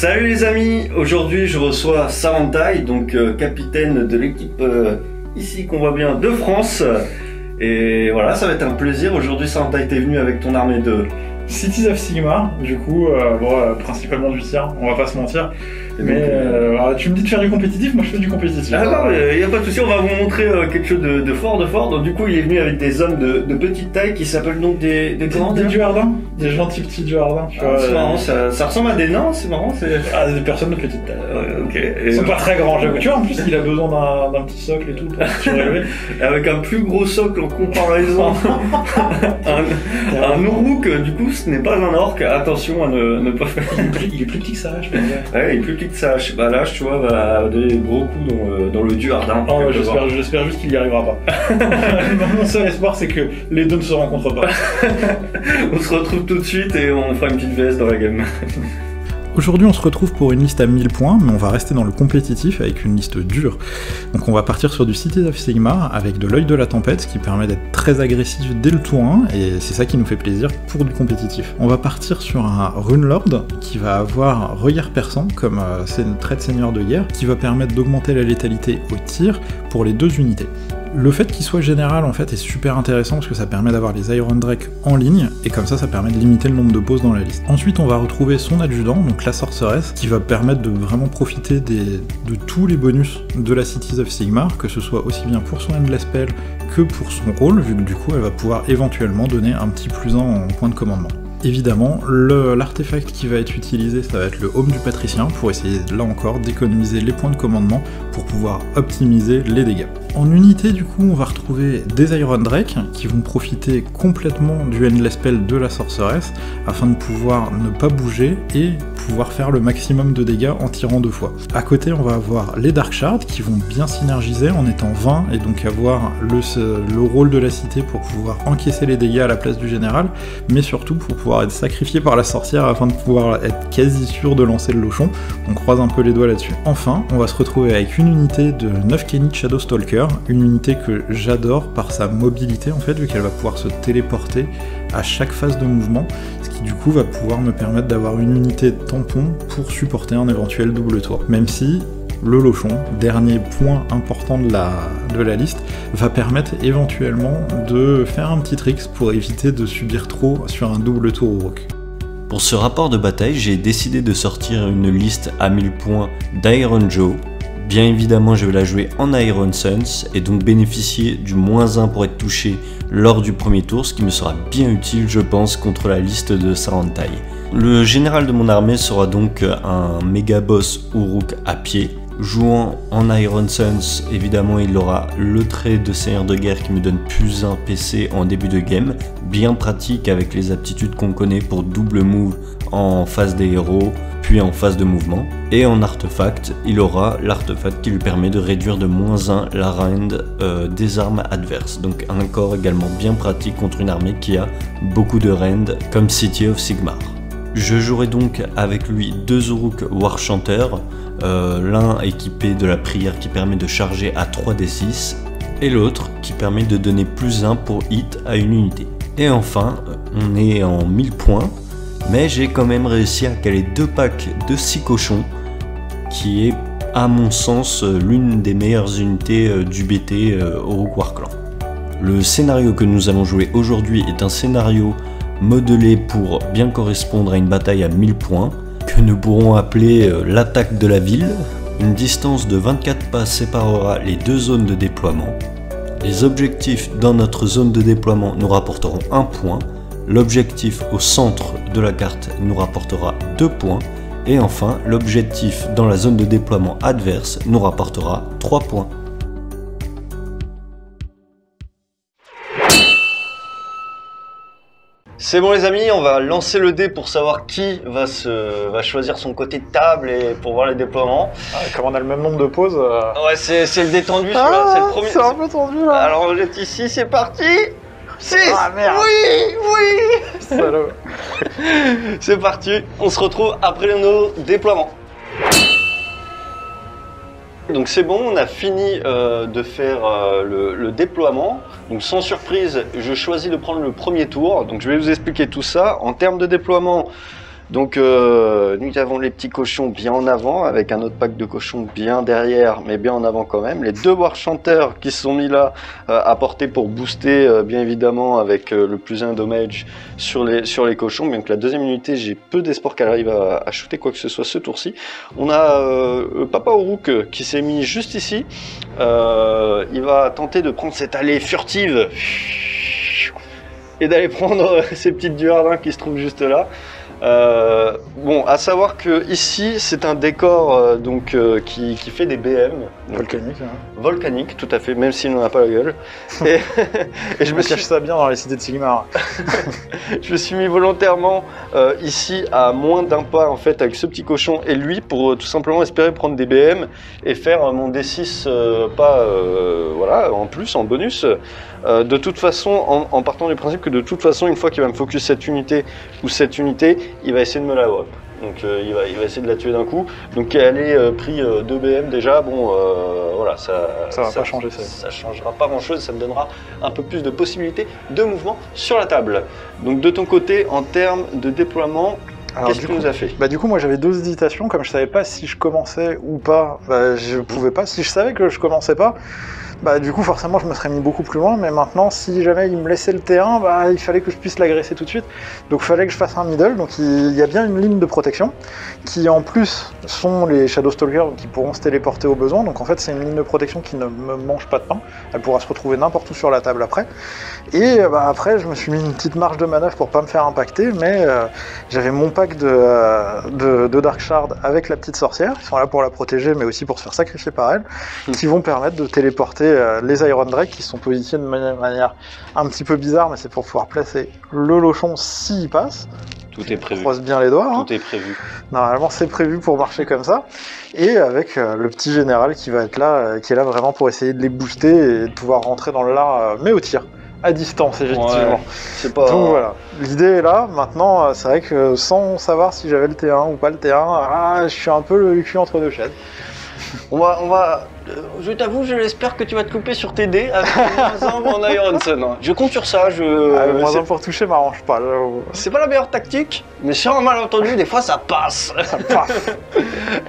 Salut les amis, aujourd'hui je reçois Sarantai, donc capitaine de l'équipe ici qu'on voit bien de France. Et voilà, ça va être un plaisir. Aujourd'hui Sarantai, t'es venu avec ton armée de Cities of Sigmar, du coup, principalement du tir, on va pas se mentir. Mais tu me dis de faire du compétitif, moi je fais du compétitif. Ah non, il n'y a pas de souci, on va vous montrer quelque chose de fort. Donc du coup, il est venu avec des hommes de petite taille qui s'appellent donc des Duardins, des gentils petits Duardins. C'est marrant, ça ressemble à des nains, c'est marrant. Des personnes de petite taille. Ok. Ils sont pas très grands, j'avoue. Tu vois, en plus, il a besoin d'un petit socle et tout pour se surélever. Avec un plus gros socle en comparaison. un Uruk, du coup, ce n'est pas un orc. Attention à ne pas faire. Il est plus petit que ça, je peux dire. Ouais, il est plus petit que ça. Bah là, tu vois, va donner des gros coups dans le Duardin. Oh, j'espère juste qu'il y arrivera pas. Mon seul espoir, c'est que les deux ne se rencontrent pas. On se retrouve tout de suite et on fera une petite VS dans la game. Aujourd'hui on se retrouve pour une liste à 1000 points, mais on va rester dans le compétitif avec une liste dure. Donc on va partir sur du Cities of Sigmar avec de l'œil de la tempête, ce qui permet d'être très agressif dès le tour 1, et c'est ça qui nous fait plaisir pour du compétitif. On va partir sur un Runelord qui va avoir regard perçant comme trait de seigneur de guerre, qui va permettre d'augmenter la létalité au tir pour les 2 unités. Le fait qu'il soit général en fait est super intéressant parce que ça permet d'avoir les Iron Drake en ligne et comme ça permet de limiter le nombre de poses dans la liste. Ensuite on va retrouver son adjudant, donc la sorceresse, qui va permettre de vraiment profiter de tous les bonus de la Cities of Sigmar, que ce soit aussi bien pour son Endless Spell que pour son rôle, vu que du coup elle va pouvoir éventuellement donner un petit +1 en point de commandement. Évidemment, l'artefact qui va être utilisé, ça va être le Home du Patricien, pour essayer là encore d'économiser les points de commandement pour pouvoir optimiser les dégâts. En unité, du coup, on va retrouver des Iron Drake qui vont profiter complètement du Endless Spell de la sorceresse afin de pouvoir ne pas bouger et pouvoir faire le maximum de dégâts en tirant 2 fois. À côté, on va avoir les Dark Shards qui vont bien synergiser en étant 20 et donc avoir le rôle de la cité pour pouvoir encaisser les dégâts à la place du général, mais surtout pour pouvoir être sacrifié par la sorcière afin de pouvoir être quasi sûr de lancer le lochon. On croise un peu les doigts là-dessus. Enfin, on va se retrouver avec une unité de 9 Kenny Shadow Stalker, une unité que j'adore par sa mobilité en fait, vu qu'elle va pouvoir se téléporter à chaque phase de mouvement, ce qui du coup va pouvoir me permettre d'avoir une unité tampon pour supporter un éventuel double tour. Même si le lochon, dernier point important de la liste, va permettre éventuellement de faire un petit trick pour éviter de subir trop sur un double tour au rock. Pour ce rapport de bataille, j'ai décidé de sortir une liste à 1000 points d'Iron Joe. Bien évidemment, je vais la jouer en Iron Suns et donc bénéficier du -1 pour être touché lors du premier tour, ce qui me sera bien utile, je pense, contre la liste de Sarantai. Le général de mon armée sera donc un méga boss Uruk à pied. Jouant en Iron Suns, évidemment, il aura le trait de seigneur de guerre qui me donne +1 PC en début de game, bien pratique avec les aptitudes qu'on connaît pour double move en phase des héros, puis en phase de mouvement. Et en artefact, il aura l'artefact qui lui permet de réduire de -1 la rend des armes adverses. Donc un corps également bien pratique contre une armée qui a beaucoup de rend comme City of Sigmar. Je jouerai donc avec lui 2 Uruk Warchanteurs, l'un équipé de la prière qui permet de charger à 3d6 et l'autre qui permet de donner +1 pour hit à une unité. Et enfin, on est en 1000 points, mais j'ai quand même réussi à caler 2 packs de 6 cochons, qui est à mon sens l'une des meilleures unités du BT Uruk Warclan. Le scénario que nous allons jouer aujourd'hui est un scénario modelé pour bien correspondre à une bataille à 1000 points, que nous pourrons appeler l'attaque de la ville. Une distance de 24 pas séparera les 2 zones de déploiement. Les objectifs dans notre zone de déploiement nous rapporteront 1 point, l'objectif au centre de la carte nous rapportera 2 points, et enfin l'objectif dans la zone de déploiement adverse nous rapportera 3 points. C'est bon les amis, on va lancer le dé pour savoir qui va choisir son côté de table et pour voir les déploiements. Comme on a le même nombre de pauses... Ouais, c'est le détendu celui-là, c'est le premier. C'est un peu tendu là. Alors on est ici, c'est parti. 6. Ah merde. Oui. Salaud. C'est parti, on se retrouve après nos déploiements. Donc c'est bon, on a fini de faire le déploiement. Donc sans surprise, je choisis de prendre le premier tour. Donc je vais vous expliquer tout ça. En termes de déploiement, Donc nous avons les petits cochons bien en avant, avec un autre pack de cochons bien derrière, mais bien en avant quand même. Les deux Warchanters qui se sont mis là à portée pour booster, bien évidemment, avec le +1 damage sur les cochons. Bien que la deuxième unité, j'ai peu d'espoir qu'elle arrive à shooter quoi que ce soit ce tour-ci. On a Papa Uruk qui s'est mis juste ici. Il va tenter de prendre cette allée furtive et d'aller prendre ces petites duardins qui se trouvent juste là. Bon, à savoir que ici c'est un décor qui fait des BM Volcanique. Hein. volcaniques, tout à fait, même s'il n'en a pas la gueule. Et, et Je me cache ça bien dans les cités de Sigmar. je me suis mis volontairement ici à moins d'un pas en fait avec ce petit cochon et lui pour tout simplement espérer prendre des BM et faire mon D6 voilà, en plus, en bonus. De toute façon, en partant du principe que de toute façon, une fois qu'il va me focus cette unité ou cette unité, il va essayer de me la drop. Donc il va essayer de la tuer d'un coup. Donc elle est pris 2 BM déjà, bon voilà, ça va pas changer ça. Ça changera pas grand chose, ça me donnera un peu plus de possibilités de mouvement sur la table. Donc de ton côté, en termes de déploiement, qu'est-ce que tu nous as fait? Du coup, moi j'avais 2 hésitations, comme je savais pas si je commençais ou pas, je pouvais pas. Si je savais que je commençais pas, du coup forcément je me serais mis beaucoup plus loin, mais maintenant si jamais il me laissait le T1, il fallait que je puisse l'agresser tout de suite, donc il fallait que je fasse un middle, donc il y a bien une ligne de protection, qui en plus sont les Shadowstalkers qui pourront se téléporter au besoin, donc en fait c'est une ligne de protection qui ne me mange pas de pain, elle pourra se retrouver n'importe où sur la table après, et après je me suis mis une petite marge de manœuvre pour pas me faire impacter, mais j'avais mon pack de Dark Shard avec la petite sorcière, qui sont là pour la protéger, mais aussi pour se faire sacrifier par elle, qui vont permettre de téléporter les Iron Drake qui sont positionnés de manière un petit peu bizarre, mais c'est pour pouvoir placer le lochon s'il passe. Tout est prévu. On croise bien les doigts. Tout est prévu. Normalement, c'est prévu pour marcher comme ça. Et avec le petit général qui va être là, qui est là vraiment pour essayer de les booster et de pouvoir rentrer dans le lard, mais au tir. À distance, effectivement. Ouais, c'est pas... Donc voilà, l'idée est là. Maintenant, c'est vrai que sans savoir si j'avais le T1 ou pas le T1, je suis un peu le cul entre deux chaises. On va je t'avoue, je l'espère que tu vas te couper sur tes dés avec le -1 en Iron Sun. Je compte sur ça. Le -1 pour toucher m'arrange pas. C'est pas la meilleure tactique, mais sur un malentendu, des fois ça passe. Ça passe.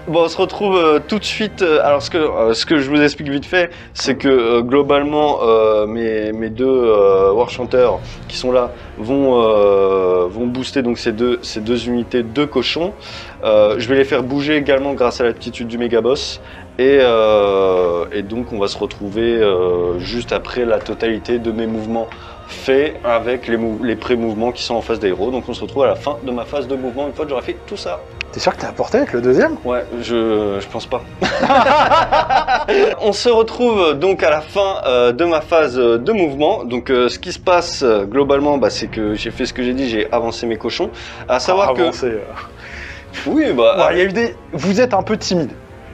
Bon, on se retrouve tout de suite. Alors, ce que je vous explique vite fait, c'est que globalement, mes deux Warchanters qui sont là vont booster donc ces deux unités de cochons. Je vais les faire bouger également grâce à l'aptitude du méga boss. Et donc on va se retrouver juste après la totalité de mes mouvements faits avec les pré-mouvements qui sont en phase d'aéro. Donc on se retrouve à la fin de ma phase de mouvement une fois que j'aurai fait tout ça. T'es sûr que t'as apporté avec le deuxième? Ouais, je pense pas. On se retrouve donc à la fin de ma phase de mouvement. Donc ce qui se passe globalement, c'est que j'ai fait ce que j'ai dit, j'ai avancé mes cochons. À savoir Oui, il y a eu des... Vous êtes un peu timide.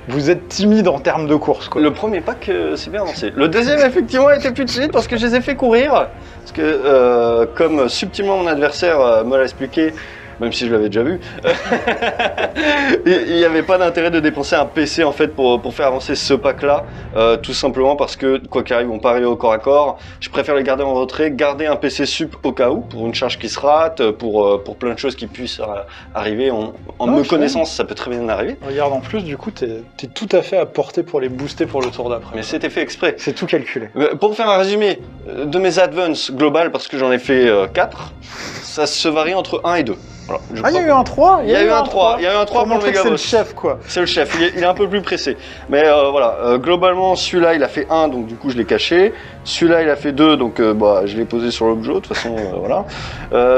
Vous êtes timide en termes de course, quoi. Le premier pack, c'est bien avancé. Le deuxième, effectivement, était plus timide parce que je les ai fait courir. Parce que, comme subtilement mon adversaire me l'a expliqué, même si je l'avais déjà vu, il n'y avait pas d'intérêt de dépenser un PC en fait pour faire avancer ce pack-là, tout simplement parce que, quoi qu'il arrive, on peut arriver au corps à corps. Je préfère les garder en retrait, garder un PC sup au cas où, pour une charge qui se rate, pour plein de choses qui puissent arriver. En me connaissant, ça peut très bien arriver. Regarde, en plus, du coup, t'es tout à fait à portée pour les booster pour le tour d'après. Mais c'était fait exprès. C'est tout calculé. Pour faire un résumé de mes advances globales, parce que j'en ai fait 4, ça se varie entre 1 et 2. Voilà, il y a eu un 3. Il y a eu un 3. Il y a eu un 3 pour le méga boss. C'est le chef, quoi. C'est le chef. Il est un peu plus pressé. Mais voilà, globalement, celui-là, il a fait 1, donc du coup, je l'ai caché. Celui-là, il a fait 2, donc je l'ai posé sur l'objet. De toute façon, voilà.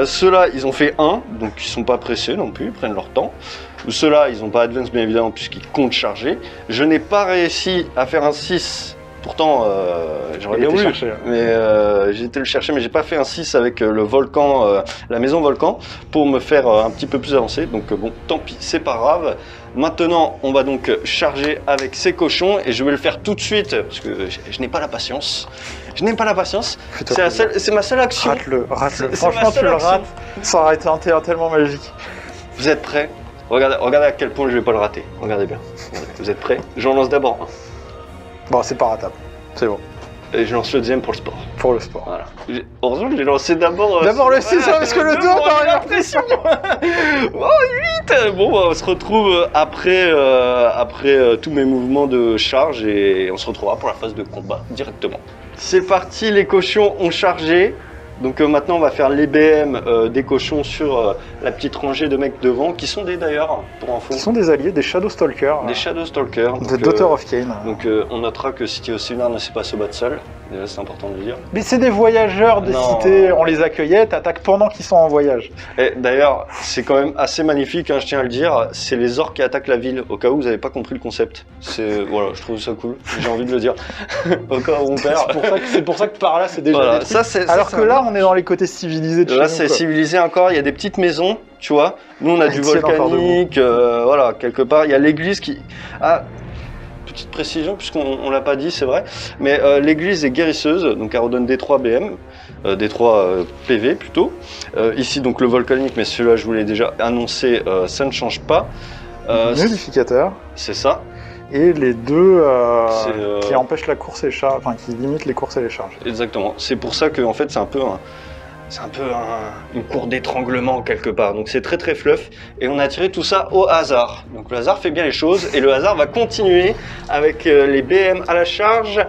Ceux-là, ils ont fait 1, donc ils sont pas pressés non plus. Ils prennent leur temps. Ceux-là, ils n'ont pas advance, bien évidemment, puisqu'ils comptent charger. Je n'ai pas réussi à faire un 6. Pourtant, j'aurais bien voulu, mais j'ai été le chercher, mais j'ai pas fait un 6 avec le volcan, la maison volcan, pour me faire un petit peu plus avancer. Donc bon, tant pis, c'est pas grave. Maintenant, on va donc charger avec ces cochons, et je vais le faire tout de suite, parce que je n'ai pas la patience. Je n'ai pas la patience. C'est ma seule action. Rate-le. Franchement, tu le rates. Ça aurait été un T1 tellement magique. Vous êtes prêts? Regardez à quel point je vais pas le rater. Regardez bien. Vous êtes prêts? J'en lance d'abord un. Bon, c'est pas ratable. C'est bon. Et je lance le deuxième pour le sport. Pour le sport. Voilà. Heureusement que j'ai lancé d'abord... D'abord le 6, parce que le 2, t'aurais l'impression. Oh, 8. Bon, on se retrouve après tous mes mouvements de charge et on se retrouvera pour la phase de combat directement. C'est parti, les cochons ont chargé. Donc maintenant on va faire l'EBM des cochons sur la petite rangée de mecs devant, qui sont d'ailleurs, pour info, Ce sont des alliés, des Shadow Stalkers. des Shadow Stalkers. Des Daughter of Cain. Donc on notera que City of Silnar ne sait pas se battre seul, déjà c'est important de le dire. Mais c'est des voyageurs des Non. cités, on les accueillait, t'attaques pendant qu'ils sont en voyage. Et d'ailleurs, c'est quand même assez magnifique, hein, je tiens à le dire, c'est les orques qui attaquent la ville, au cas où vous n'avez pas compris le concept. Voilà, je trouve ça cool, j'ai envie de le dire. Au cas où on perd. C'est pour ça que par là c'est déjà Voilà, détruit. ça, c'est, Alors ça, que là on est dans les côtés civilisés de chez là nous, c'est quoi. civilisé encore, il y a des petites maisons, tu vois. Nous on a du Elles tiennent encore volcanique, voilà, quelque part. Il y a l'église qui... Ah, petite précision, puisqu'on l'a pas dit, c'est vrai. Mais l'église est guérisseuse, donc elle redonne D3 BM, D3 PV plutôt. Ici donc le volcanique, mais celui-là je vous l'ai déjà annoncé, ça ne change pas. Modificateur. C'est ça. Et les deux C'est, qui empêchent la course et charge, enfin qui limitent les courses et les charges. Exactement. C'est pour ça que en fait c'est un peu une cour d'étranglement quelque part. Donc c'est très très fluff et on a tiré tout ça au hasard. Donc le hasard fait bien les choses et le hasard va continuer avec les BM à la charge.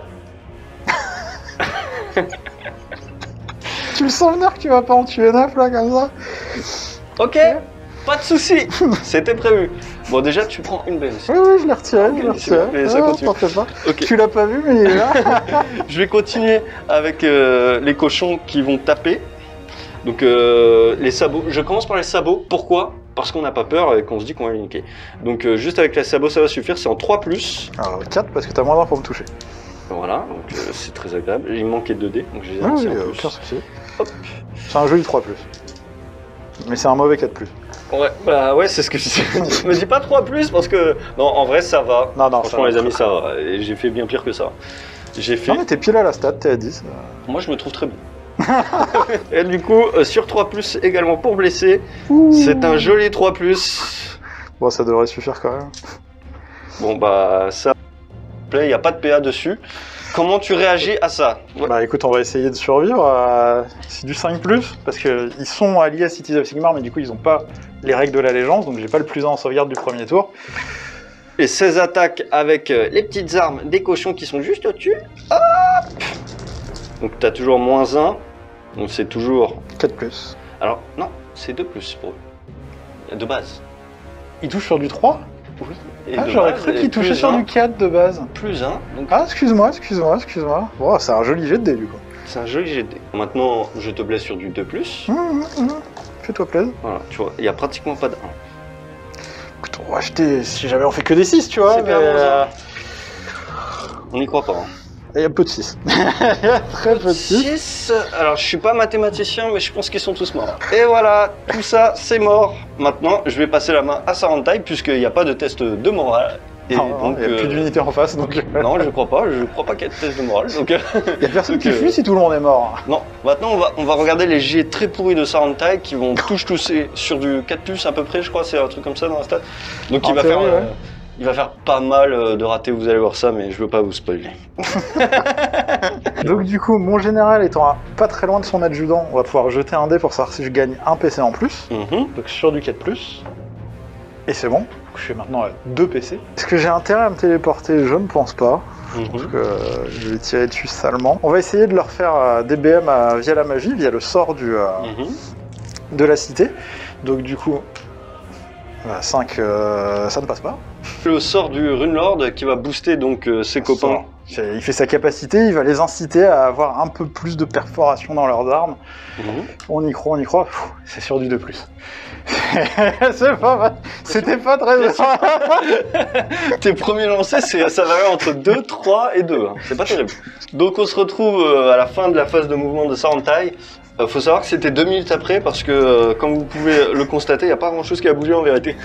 Tu le sens venir que tu vas pas en tuer 9 là comme ça? Ok, pas de souci. C'était prévu. Bon déjà tu prends une BM aussi. Oui, je l'ai retiré, Ok, je l'ai c'est bon, retiré. mais ça continue. t'en fais pas. Ok. Tu l'as pas vu mais il est là. Je vais continuer avec les cochons qui vont taper. Donc les sabots, je commence par les sabots, pourquoi? Parce qu'on n'a pas peur et qu'on se dit qu'on va les niquer. Donc juste avec les sabots ça va suffire, c'est en 3+. Alors 4 parce que t'as moins d'un pour me toucher. Voilà, donc c'est très agréable. Il manquait 2 dés, donc je les ai Ah lancés oui, en plus. aucun souci. Hop. C'est un joli 3+. Mais c'est un mauvais 4+. Ouais, bah ouais, c'est ce que je dis. Me dis pas 3+, parce que... Non, en vrai ça va. Non, Franchement ça va. les amis, ça va. Et j'ai fait bien pire que ça. J'ai fait... Non mais t'es pile à la stat, t'es à 10. Moi je me trouve très bon. Et du coup, sur 3+, également pour blesser, Ouh. c'est un joli 3+. Bon, ça devrait suffire quand même. Bon bah ça, il n'y a pas de PA dessus. Comment tu réagis à ça? Ouais. Bah écoute, on va essayer de survivre. C'est du 5+, parce qu'ils sont alliés à Cities of Sigmar, mais du coup ils ont pas les règles de l'allégeance, donc j'ai pas le plus 1 en sauvegarde du premier tour. Les 16 attaques avec les petites armes des cochons qui sont juste au-dessus. Hop! Donc t'as toujours -1. Donc c'est toujours... 4+. Alors non, c'est 2+ pour eux. De base. Il touche sur du 3? Oui. Et Ah, de j'aurais base, cru et qu'il touchait plus sur un, du 4 de base. +1. Donc Ah, excuse-moi. Bon, c'est un joli jet de dés du coup. c'est un joli jet de dés. Maintenant, je te blesse sur du 2+. Fais-toi plaisir. Voilà, tu vois, il n'y a pratiquement pas de 1. Écoute, on va acheter si jamais on fait que des 6, tu vois. C'est bien, On n'y croit pas. Hein. Il y a peu de 6. Il y a très peu de 6. 6. Alors, je suis pas mathématicien, mais je pense qu'ils sont tous morts. Et voilà, tout ça, c'est mort. Maintenant, je vais passer la main à Sarantai, puisqu'il n'y a pas de test de morale. Et Non, il n'y a plus d'unité en face, donc... Non, je crois pas qu'il y ait de test de morale. Donc, Il y a personne qui Donc, fuit si tout le monde est mort. non, maintenant, on va regarder les jets très pourris de Sarantai qui vont tousser sur du 4+ à peu près, je crois, c'est un truc comme ça dans la stat. Donc, En théorie, ouais. il va faire pas mal de ratés, vous allez voir ça, mais je veux pas vous spoiler. Donc du coup, mon général étant pas très loin de son adjudant, on va pouvoir jeter un dé pour savoir si je gagne un PC en plus. Donc sur du 4+. Et c'est bon, je suis maintenant à 2 PC. Est-ce que j'ai intérêt à me téléporter? Je ne pense pas. Parce que je vais tirer dessus salement. On va essayer de leur faire des BM via la magie, via le sort de la cité. Donc du coup, 5, ça ne passe pas. Le sort du Runelord qui va booster donc ses copains. Il fait sa capacité, il va les inciter à avoir un peu plus de perforation dans leurs armes. On y croit. Pfff, c'est sur du 2+. C'est pas mal. C'était pas très bien. Tes premiers lancers, ça varie entre 2, 3 et 2. Hein. C'est pas terrible. Donc on se retrouve à la fin de la phase de mouvement de Sarantai. Faut savoir que c'était 2 minutes après parce que, comme vous pouvez le constater, il n'y a pas grand chose qui a bougé en vérité.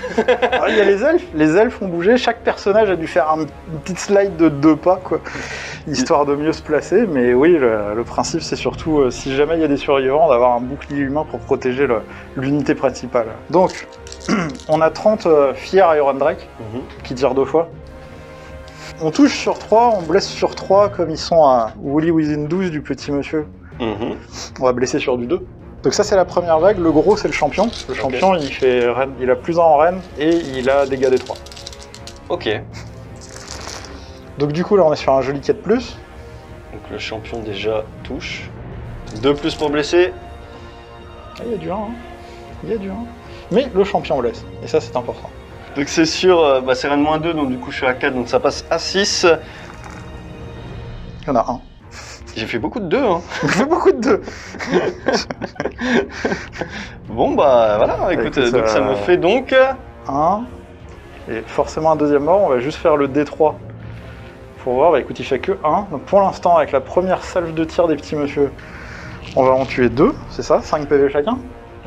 Alors, il y a les elfes. Les elfes ont bougé. Chaque personnage a dû faire une petite slide de 2 pas, quoi, histoire de mieux se placer. Mais oui, le principe, c'est surtout, si jamais il y a des survivants, d'avoir un bouclier humain pour protéger l'unité principale. Donc, on a 30 fiers Iron Drake qui tirent 2 fois. On touche sur 3, on blesse sur 3 comme ils sont à Woolly Within 12 du petit monsieur. On va blesser sur du 2. Donc ça c'est la première vague, le gros c'est le champion. Le champion il a plus 1 en reine et il a dégâts des 3. Ok. Donc du coup là on est sur un joli 4+. Donc le champion déjà touche. 2+ pour blesser. Ah, il y a du 1, hein. Il y a du 1. Mais le champion blesse, et ça c'est important. Donc c'est sûr, c'est reine -2, donc du coup je suis à 4, donc ça passe à 6. Il y en a un. J'ai fait beaucoup de 2, hein. Il fait beaucoup de 2. Bon bah voilà, écoute, donc ça me fait donc... 1. Et forcément un deuxième mort, on va juste faire le D3. Pour voir, bah écoute il fait que 1. Donc pour l'instant avec la première salve de tir des petits monsieur, on va en tuer 2, c'est ça, 5 PV chacun.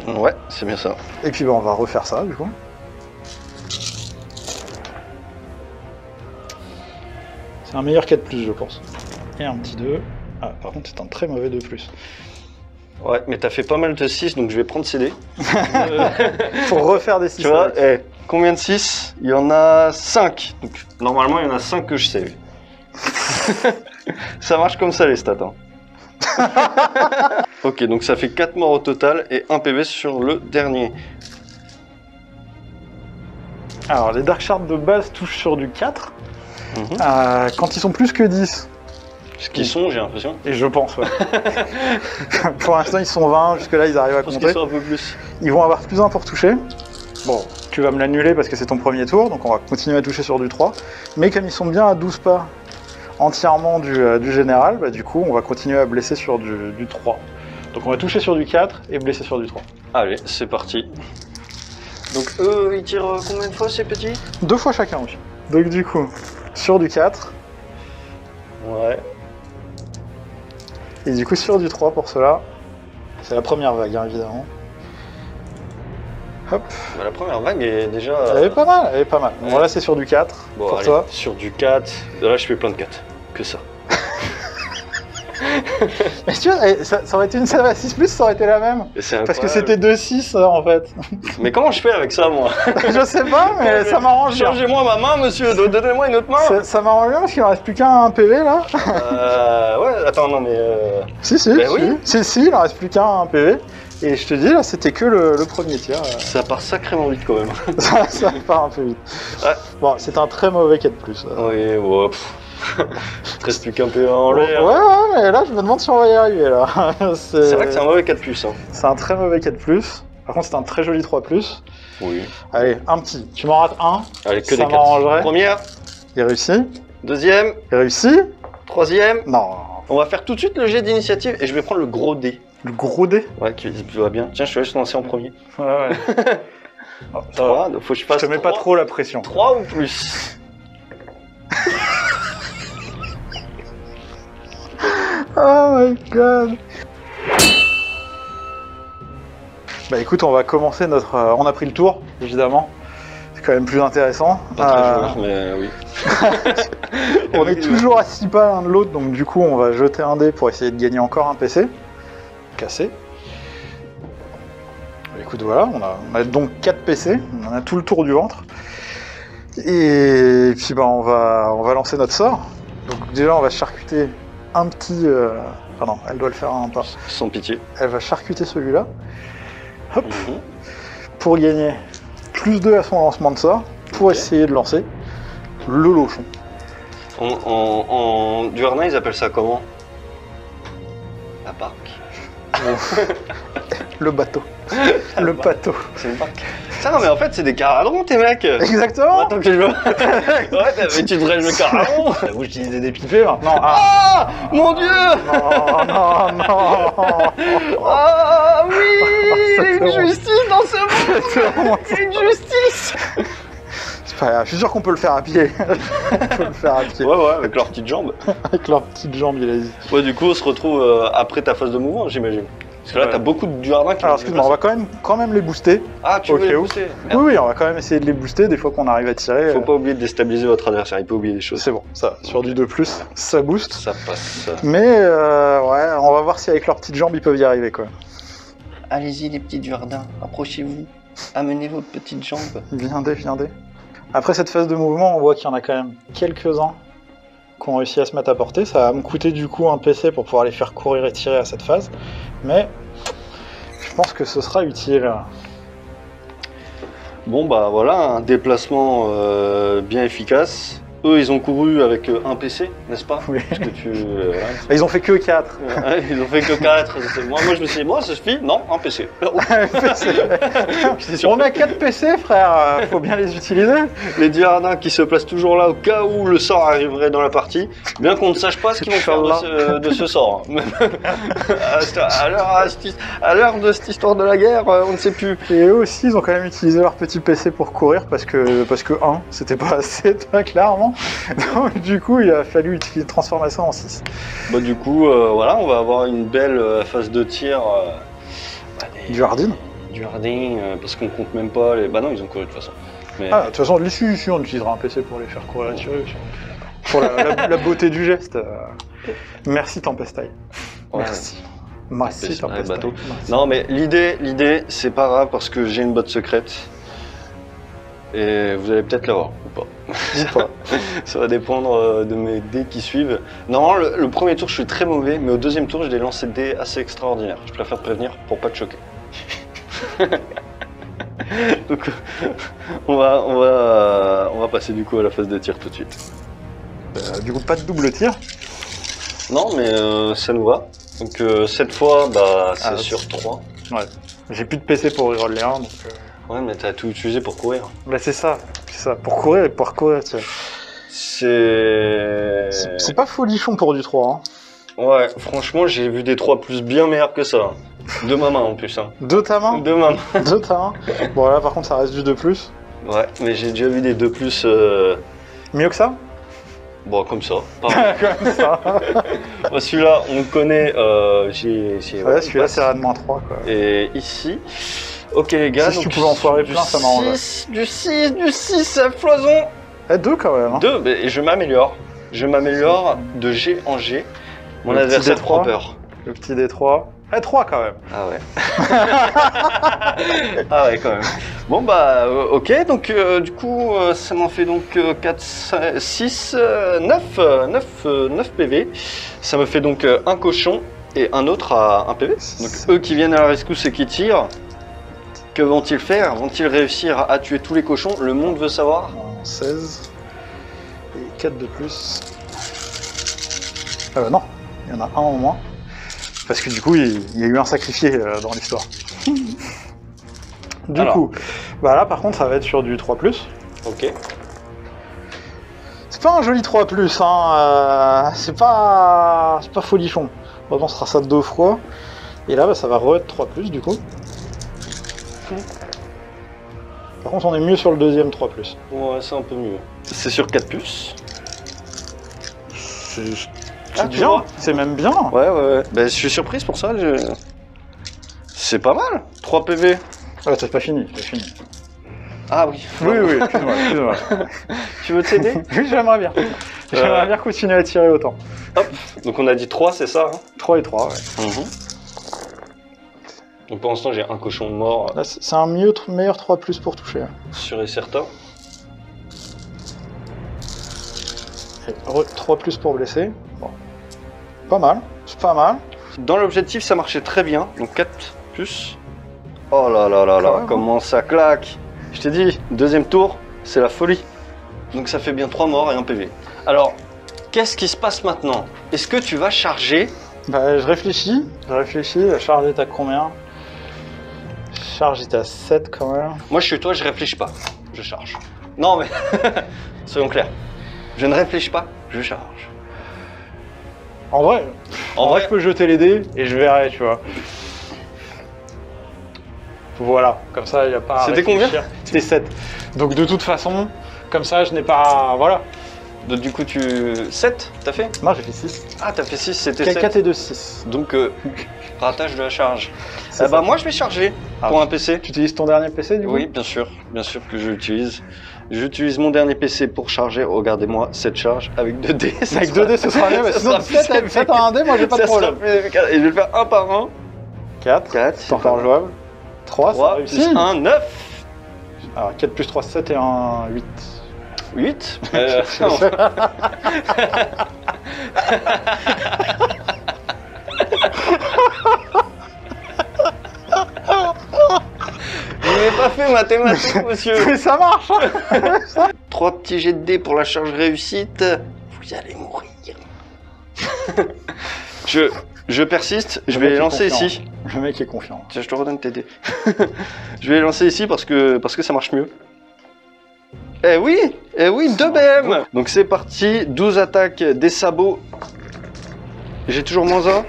Ouais, c'est bien ça. Et puis bah on va refaire ça du coup. C'est un meilleur 4+, je pense. Et un petit 2. Ah, par contre, c'est un très mauvais 2+. Ouais, mais t'as fait pas mal de 6, donc je vais prendre CD. Faut refaire des 6. Tu vois, combien de 6? Il y en a 5. Donc normalement, il y en a 5 que je save. Ça marche comme ça les stats. Hein. Ok, donc ça fait 4 morts au total et 1 PV sur le dernier. Alors, les Dark Shards de base touchent sur du 4. Quand ils sont plus que 10. Ce qu'ils sont, j'ai l'impression. Et je pense, ouais. Pour l'instant, ils sont 20, jusque-là, ils arrivent à compter. Qu'ils sont un peu plus. Ils vont avoir plus 1 pour toucher. Bon, tu vas me l'annuler parce que c'est ton premier tour, donc on va continuer à toucher sur du 3. Mais comme ils sont bien à 12 pas entièrement du général, bah, du coup, on va continuer à blesser sur du 3. Donc on va toucher sur du 4 et blesser sur du 3. Allez, c'est parti. Donc eux, ils tirent combien de fois ces petits? 2 fois chacun aussi. Donc du coup, sur du 4. Ouais. Et du coup sur du 3 pour cela. C'est la première vague, hein, évidemment. Hop. Bah, la première vague est déjà... Elle est pas mal, elle est pas mal. Ouais. Bon là c'est sur du 4 Bon, pour allez, toi. sur du 4. Là, je fais plein de 4. Que ça. Mais tu vois, ça aurait été une salve à 6+, ça aurait été la même. Parce que c'était 2-6 en fait. Mais comment je fais avec ça, moi? Je sais pas, mais ça m'arrange bien. Changez-moi ma main, monsieur. Donnez-moi une autre main. Ça m'arrange bien parce qu'il ne reste plus qu'un PV là. Ouais, attends, non mais... Si, Ben oui. il en reste plus qu'un PV. Et je te dis, là, c'était que le premier tir. Ça part sacrément vite quand même. ça part un peu vite. Ouais. Bon, c'est un très mauvais 4+. Oui, ouais. Il te reste plus qu'un PV en l'air. Ouais, mais là, je me demande si on va y arriver, là. C'est vrai que c'est un mauvais 4+. Hein. C'est un très mauvais 4+. Par contre, c'est un très joli 3+. Oui. Allez, un petit. Tu m'en rates un. Allez, que ça des 4. m'arrangerait. Première. Il réussit. Deuxième. Il réussit. Troisième. Non. On va faire tout de suite le jet d'initiative et je vais prendre le gros dé. Le gros dé. Ouais, qui va bien. Tiens, je te laisse lancer en premier. Ouais. Oh, 3, donc faut que je fasse je te mets pas trop la pression. 3 ou plus. Oh my god. Bah écoute, on va commencer notre... on a pris le tour, évidemment. C'est quand même plus intéressant. Pas très joueur, mais oui. On est toujours à 6 pas l'un de l'autre, donc du coup on va jeter un dé pour essayer de gagner encore un PC. Cassé. Écoute, voilà, on a donc 4 PC, on a tout le tour du ventre. Et puis bah on va lancer notre sort. Donc déjà on va charcuter un petit... Enfin non, elle doit le faire un pas. Sans pitié. Elle va charcuter celui-là. Hop. Pour gagner plus 2 à son lancement de sort, pour essayer de lancer le lochon. En Duarnin, ils appellent ça comment? La barque. Le bateau. Le bateau. C'est une barque. Putain, mais en fait, c'est des caradrons, tes mecs. Exactement. Attends que je le... Ouais, mais tu devrais le caradron. Vous utilisez des pipés maintenant. Ah, mon dieu. Non. Ah oui, C'est une justice dans ce monde. Une justice. C'est pas grave, je suis sûr qu'on peut le faire à pied. On peut le faire à pied. Ouais, avec leurs petites jambes. Avec leurs petites jambes, il a dit. Ouais, du coup, on se retrouve après ta phase de mouvement, j'imagine. Parce que là, t'as beaucoup de Duardin qui... Alors, excuse-moi, on va quand même les booster. Ah, tu veux les booster? Oui, on va quand même essayer de les booster des fois qu'on arrive à tirer. Faut pas oublier de déstabiliser votre adversaire, il peut oublier des choses. C'est bon, ça, sur du 2+, ça booste. Ça passe. Mais, ouais, on va voir si avec leurs petites jambes, ils peuvent y arriver, quoi. Allez-y, les petits Duardins, approchez-vous. Amenez votre petite jambe. Viendez. Après cette phase de mouvement, on voit qu'il y en a quand même quelques-uns qui ont réussi à se mettre à portée. Ça va me coûter du coup un PC pour pouvoir les faire courir et tirer à cette phase. Mais je pense que ce sera utile. Bon bah voilà, un déplacement bien efficace. Eux, ils ont couru avec un PC, n'est-ce pas? Oui. Parce que voilà. Ils ont fait que 4. Ouais, ils ont fait que 4. Moi, je me suis dit, moi, ça suffit? Non, un PC. On a 4 PC, frère, faut bien les utiliser. Les Duyardins qui se placent toujours là au cas où le sort arriverait dans la partie, bien qu'on ne sache pas ce qu'ils vont faire de ce sort. À l'heure de cette histoire de la guerre, on ne sait plus. Et eux aussi, ils ont quand même utilisé leur petit PC pour courir parce que 1, c'était pas assez, très clairement. Donc du coup, il a fallu transformer ça en 6. Bah, du coup, voilà, on va avoir une belle phase de tir. Du Hardin. Du Hardin, parce qu'on compte même pas les. Bah non, ils ont couru de toute façon. Mais... Ah, de toute façon, ici, on utilisera un PC pour les faire courir et tirer. Pour la beauté du geste. Merci Tempestaille. Ouais. Merci Tempestaille. Non, mais l'idée, c'est pas grave parce que j'ai une botte secrète. Et vous allez peut-être l'avoir ou pas. Ça va dépendre de mes dés qui suivent. Non, le premier tour, je suis très mauvais, mais au deuxième tour, j'ai des lancers de dés assez extraordinaires. Je préfère te prévenir pour pas te choquer. Donc, on va passer du coup à la phase de tir tout de suite. Du coup, pas de double tir. Non, mais ça nous va. Donc, cette fois, bah, c'est sur 3. Ouais. J'ai plus de PC pour reroll les 1, donc... Ouais, mais t'as tout utilisé pour courir. Bah c'est ça. Pour courir et pour courir, tu vois. C'est pas folichon pour du 3. Hein. Ouais, franchement, j'ai vu des 3+ bien meilleurs que ça. De ma main en plus. Hein. De ta main? De ma main. De ta main. Bon là par contre ça reste du 2+. Ouais, mais j'ai déjà vu des 2+. Mieux que ça? Bon, comme ça. Comme ça. Bon, celui-là, on le connaît. Ouais, celui-là c'est RN-3 quoi. Et ici... Ok les gars, si tu pouvais en foirer plein, ça m'arrangerait. Du 6 à foison. 2 quand même. Hein. 2, et je m'améliore. Je m'améliore de G en G. Mon adversaire prend peur. Le petit D3. 3 quand même. Ah ouais. Ah ouais quand même. Bon bah ok, donc du coup ça m'en fait donc 4, 6, 9 PV. Ça me fait donc un cochon et un autre à 1 PV. Donc eux qui viennent à la rescousse et qui tirent. Que vont-ils faire? Vont-ils réussir à tuer tous les cochons? Le monde veut savoir. 16. Et 4 de plus. Non, il y en a un en moins. Parce que du coup, il y a eu un sacrifié dans l'histoire. Du coup, bah là par contre, ça va être sur du 3+. Ok. C'est pas un joli 3+, hein. C'est pas folichon. Bon, on sera ça 2 fois. Et là, bah, ça va re-être 3+, du coup. Par contre, on est mieux sur le deuxième 3+. Ouais, c'est un peu mieux. C'est sur 4+. C'est bien, c'est même bien. Ouais. Bah, je suis surprise pour ça. C'est pas mal. 3 PV. Ah, c'est pas fini, c'est fini. Ah oui. Oui, excuse-moi. Tu veux t'aider? Oui, j'aimerais bien. J'aimerais bien continuer à tirer autant. Hop. Donc on a dit 3, c'est ça hein? 3 et 3, ouais. Donc pour l'instant, j'ai un cochon mort. Là, c'est un meilleur 3+ pour toucher. Sûr et certain. Et 3+ pour blesser. Bon. Pas mal, c'est pas mal. Dans l'objectif, ça marchait très bien. Donc 4+. Oh là là là là, comment ça claque! Je t'ai dit, deuxième tour, c'est la folie. Donc ça fait bien 3 morts et 1 PV. Alors, qu'est-ce qui se passe maintenant? Est-ce que tu vas charger? Bah, je réfléchis. La charge est à combien? Charge est à 7 quand même. Moi, je suis toi, je réfléchis pas. Je charge. Non, mais soyons clairs. Je ne réfléchis pas, je charge. En vrai, je peux jeter les dés et je verrai, tu vois. Voilà, comme ça, il n'y a pas à C'était combien? C'était 7. Donc de toute façon, comme ça, je n'ai pas... Voilà. Donc du coup, 7, t'as fait? Non, j'ai fait 6. Ah, t'as fait 6, c'était 7. 4 et 2, 6. Donc, ratage de la charge. Bah moi, je vais charger pour un PC. Tu utilises ton dernier PC, du coup? Oui, bien sûr que je l'utilise. J'utilise mon dernier PC pour charger. Regardez-moi cette charge avec 2 dés. Avec 2 dés, ce sera mieux. Sinon, 7 à 1 dé, moi, j'ai pas de problème. Et je vais le faire un par un. 4. C'est encore jouable. 3, ça réussit. Plus 1, 9. Alors 4 plus 3, 7 et 1, 8. 8 Il n'est pas fait mathématiques, monsieur. Mais ça marche. 3 petits jets de dés pour la charge réussite. Vous allez mourir. Je persiste, je vais les lancer ici. Le mec est confiant. Tiens, je te redonne tes dés. Je vais les lancer ici parce que ça marche mieux. Eh oui, 2 BM. Donc c'est parti, 12 attaques, des sabots. J'ai toujours moins 1.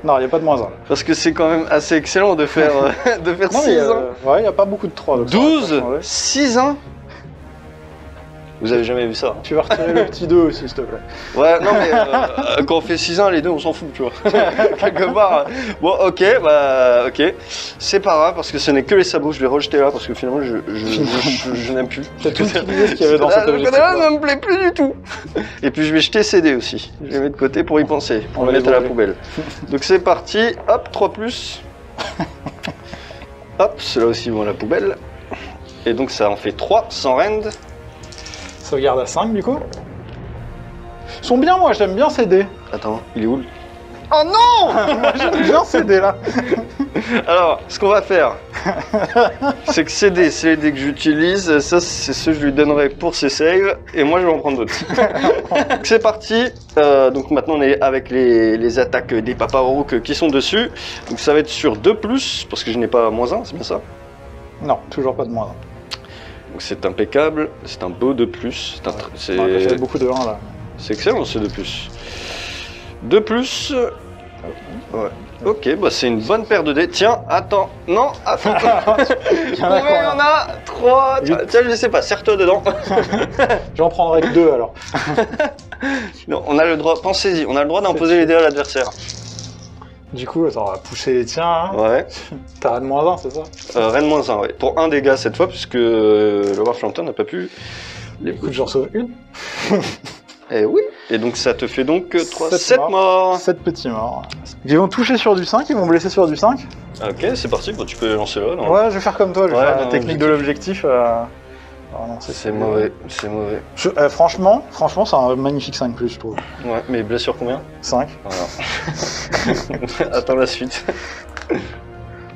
Non, il n'y a pas de moins 1. Là. Parce que c'est quand même assez excellent de faire, Non, 6 ans. Ouais, il n'y a pas beaucoup de 3. 12, 6 ans. Vous avez jamais vu ça? Tu vas retirer le petit 2 aussi, s'il te plaît. Ouais, non mais quand on fait 6-1, les deux on s'en fout, tu vois. Quelque part. Bon, ok, c'est pas grave parce que ce n'est que les sabots, je vais rejeter là parce que finalement je n'aime plus. T'as tout utilisé ce qu'il y avait dans cet objectif. Là ne me plaît plus du tout. Et puis je vais jeter CD aussi. Je les mets de côté pour y penser, pour le mettre à la poubelle. Donc c'est parti, hop, 3+. Hop, ceux-là aussi vont à la poubelle. Et donc ça en fait 3 sans rend. Sauvegarde à 5 du coup. Ils sont bien, moi j'aime bien ces dés. Attends, il est où? Oh non. Moi j'aime bien ces dés là. Alors, ce qu'on va faire, c'est que c'est les dés que j'utilise, ça c'est ceux que je lui donnerai pour ses saves, et moi je vais en prendre d'autres. Donc c'est parti, donc maintenant on est avec les attaques des Papa Rook qui sont dessus, donc ça va être sur 2+, parce que je n'ai pas moins 1, c'est bien ça? Non, toujours pas de moins 1. Donc c'est impeccable, c'est un beau 2+, J'ai beaucoup de 1 là. C'est excellent ce 2+. 2+, ouais. Ok, bah c'est une bonne paire de dés. Tiens, attends, non, attends. Il y en a Combien il y en a 3. Tiens, je sais pas, serre-toi dedans. J'en prendrai que 2 alors. Non, on a le droit, pensez-y, on a le droit d'imposer les dés à l'adversaire. Du coup, attends, on va pousser les tiens. Hein. Ouais. T'as Rennes moins 1, c'est ça? Rennes moins 1, ouais. Pour 1 dégât cette fois, puisque le Warflanter n'a pas pu. Écoute, j'en sauve une. Eh oui. Et donc ça te fait donc 7 morts. morts. 7 petits morts. Ils vont toucher sur du 5, ils vont blesser sur du 5. Ok, c'est parti, bon, tu peux lancer là. Non Ouais, je vais faire comme toi, je vais Ouais, faire la non, technique de l'objectif. Non, c'est mauvais, c'est mauvais. Franchement, c'est un magnifique 5+, je trouve. Ouais, mais blessure combien? 5. Voilà. Attends la suite.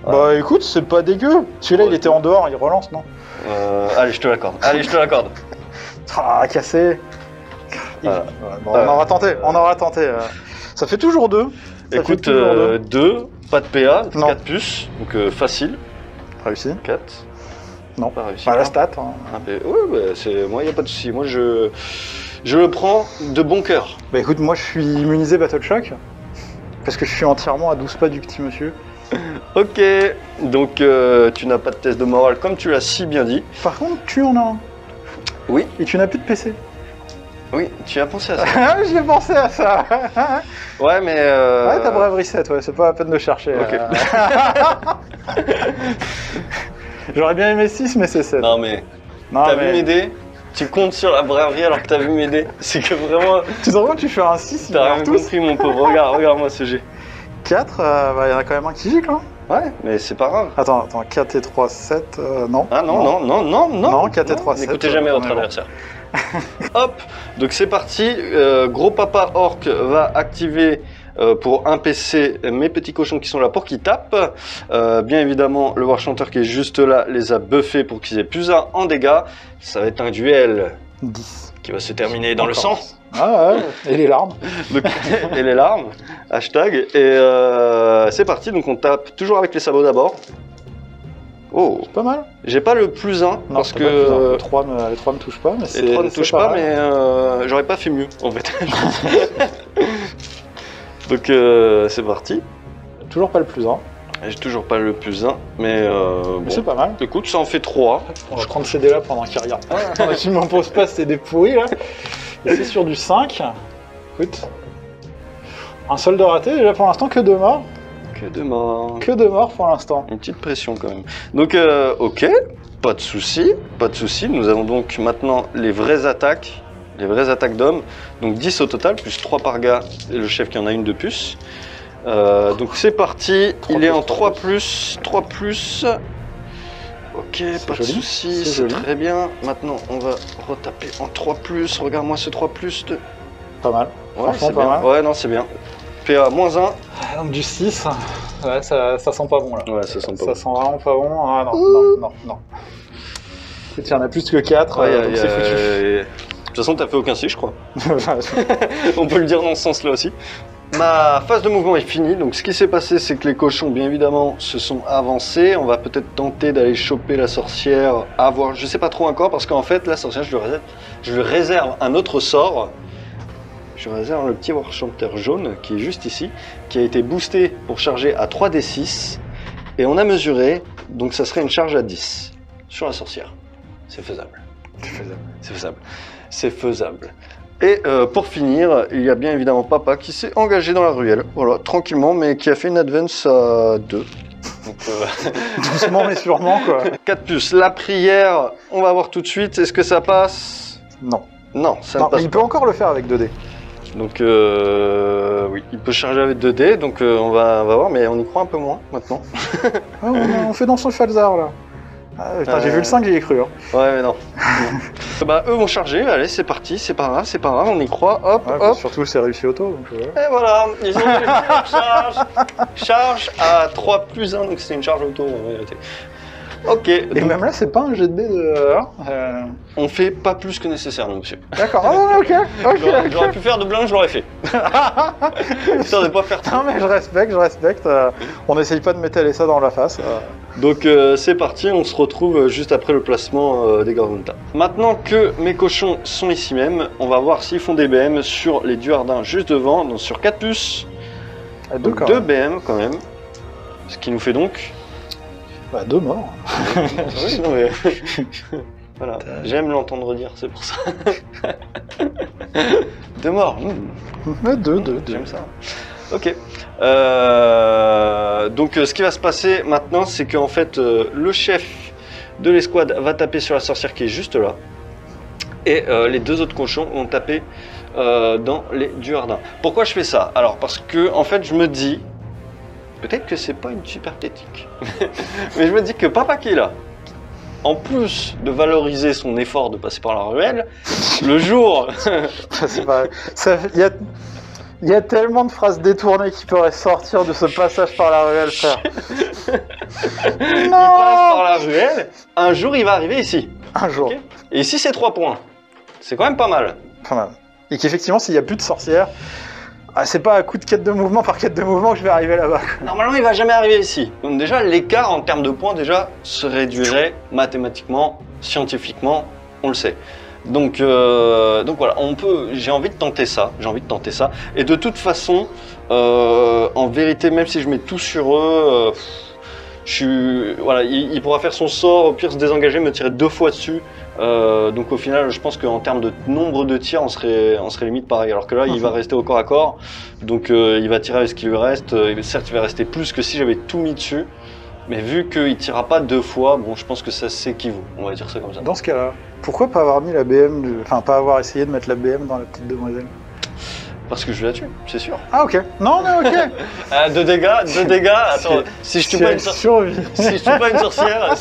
Bah écoute, c'est pas dégueu. Celui-là, il était en dehors, il relance, non? Allez, je te l'accorde. Ah, cassé. Voilà. Bon, on aura tenté. Ça fait toujours 2. Écoute, 2, pas de PA, 4 puces, donc facile. Réussi. 4. Non, pas réussi. Pas la stat. Hein. Ouais, moi, il n'y a pas de souci. Moi, je le prends de bon cœur. Bah écoute, moi, je suis immunisé Battle Shock. Parce que je suis entièrement à 12 pas du petit monsieur. Ok, donc tu n'as pas de test de morale comme tu l'as si bien dit. Par contre, tu en as un. Oui. Et tu n'as plus de PC. Oui, tu as pensé à ça. J'ai pensé à ça. Ouais, mais. Ouais, t'as brave reset, ouais, c'est pas la peine de chercher. Ok. J'aurais bien aimé 6, mais c'est 7. Non, mais. T'as vu m'aider? Tu comptes sur la braverie alors que t'as vu m'aider? C'est que vraiment. Tu te rends compte, tu fais un 6, il t'as rien compris, mon pauvre. Regarde-moi ce jet. 4, il y en a quand même un qui gicle, hein. Ouais, mais c'est pas grave. Attends, 4 et 3, 7, non. Ah non. Non, 4 et 3, 7. N'écoutez jamais votre adversaire. Hop, donc c'est parti. Gros Papa Orc va activer pour un PC mes petits cochons qui sont là pour qu'ils tapent. Bien évidemment, le Warchanter qui est juste là les a buffés pour qu'ils aient plus 1 en dégâts. Ça va être un duel 10. Qui va se terminer dans le sang. Ah ouais, et les larmes. Donc, et les larmes, hashtag. Et c'est parti, donc on tape toujours avec les sabots d'abord. Oh, c'est pas mal. J'ai pas le plus 1 non, parce que les 3 me touchent pas, mais les 3 ne touchent pas, mais j'aurais pas fait mieux en fait. Donc c'est parti. Toujours pas le plus 1. J'ai toujours pas le plus 1, mais bon. C'est pas mal. Écoute, ça en fait 3. On va prendre ces dés là pendant qu'il regarde. Tu m'imposes pas ces dés pourris là. Et c'est sur du 5. Écoute. Un seul de raté, déjà pour l'instant que 2 morts. Que 2 morts. Que 2 morts pour l'instant. Une petite pression quand même. Donc ok, pas de souci, pas de souci. Nous avons donc maintenant les vraies attaques d'hommes. Donc 10 au total, plus 3 par gars et le chef qui en a une de plus. Donc c'est parti, il est en 3+, Ok, pas de joli, soucis, c'est c'est joli. très bien. Maintenant, on va retaper en 3+. Regarde-moi ce 3+. Pas mal. Ouais, Franchement, c'est pas bien. mal. Ouais, non, c'est bien. PA -1. Donc du 6, ouais, ça sent pas bon là. Ouais, ça sent pas Ça bon. sent vraiment pas bon. Ah non. Écoute, il y en a plus que 4, Ouais, donc c'est foutu. de toute façon, t'as fait aucun si, je crois. On peut le dire dans ce sens-là aussi. Ma phase de mouvement est finie, donc ce qui s'est passé, c'est que les cochons, bien évidemment, se sont avancés. On va peut-être tenter d'aller choper la sorcière, à voir, je sais pas trop encore, parce qu'en fait, la sorcière, je lui réserve un autre sort. Je lui réserve le petit enchanteur jaune, qui est juste ici, qui a été boosté pour charger à 3d6, et on a mesuré, donc ça serait une charge à 10 sur la sorcière. C'est faisable. C'est faisable. C'est faisable. Et pour finir, il y a bien évidemment papa qui s'est engagé dans la ruelle, voilà, tranquillement, mais qui a fait une advance à 2. Donc, Doucement mais sûrement quoi. 4+. La prière, on va voir tout de suite, est-ce que ça passe? Non. Non, ça ne Non, passe il pas. peut encore le faire avec 2D. Donc oui, il peut charger avec 2D, donc on va voir, mais on y croit un peu moins maintenant. Ah, on fait dans son Falzar là. Ah, putain, j'ai vu le 5, j'y ai cru. Hein. Ouais, mais non. Bah, eux vont charger, allez, c'est parti, c'est pas grave, on y croit, hop, Ouais, hop. surtout c'est réussi auto. Donc, Et voilà, ils ont eu charge à 3+1, donc c'est une charge auto en réalité. Ok, Et donc même là, c'est pas un jet de dés de. on fait pas plus que nécessaire, nous, monsieur. D'accord, ah, ok. J'aurais pu faire de blanc, je l'aurais fait. Histoire de pas faire Non, mais je respecte. On n'essaye pas de m'étaler ça dans la face. Donc c'est parti, on se retrouve juste après le placement des Garganta. Maintenant que mes cochons sont ici même, on va voir s'ils font des BM sur les Duardins juste devant, donc sur 4+. Donc 2 BM quand même. Ce qui nous fait donc... Bah, 2 morts. Oui, non mais... Voilà, j'aime l'entendre dire, c'est pour ça. 2 morts. Mais 2. J'aime ça. Ok. Donc ce qui va se passer maintenant, c'est qu'en fait le chef de l'escouade va taper sur la sorcière qui est juste là. Et les 2 autres cochons vont taper dans les Duardins. Pourquoi je fais ça? Alors parce que en fait je me dis, peut-être que c'est pas une super technique, mais je me dis que papa qui est là, en plus de valoriser son effort de passer par la ruelle, le jour... C'est pas... Il y a tellement de phrases détournées qui pourraient sortir de ce passage par la ruelle, frère. Il passe par la ruelle, un jour il va arriver ici. Un jour. Okay. Et ici c'est 3 points. C'est quand même pas mal. Pas mal. Et qu'effectivement, s'il n'y a plus de sorcière, c'est pas à coup de quête de mouvement par quête de mouvement que je vais arriver là-bas. Normalement il va jamais arriver ici. Donc déjà l'écart en termes de points déjà se réduirait mathématiquement, scientifiquement, on le sait. Donc voilà, j'ai envie de tenter ça, Et de toute façon, en vérité, même si je mets tout sur eux, voilà, il pourra faire son sort, au pire se désengager, me tirer 2 fois dessus. Donc au final, je pense qu'en termes de nombre de tirs, on serait limite pareil. Alors que là, il va rester au corps à corps, donc il va tirer avec ce qui lui reste. Certes, il va rester plus que si j'avais tout mis dessus. Mais vu qu'il tirera pas 2 fois, bon, je pense que ça s'équivaut, on va dire ça comme ça. Dans ce cas-là, pourquoi pas avoir mis la BM, enfin pas avoir essayé de mettre la BM dans la petite demoiselle? Parce que je la tue, c'est sûr. Ah ok. Non mais ok. 2 dégâts, attends, si je tue pas une sorcière,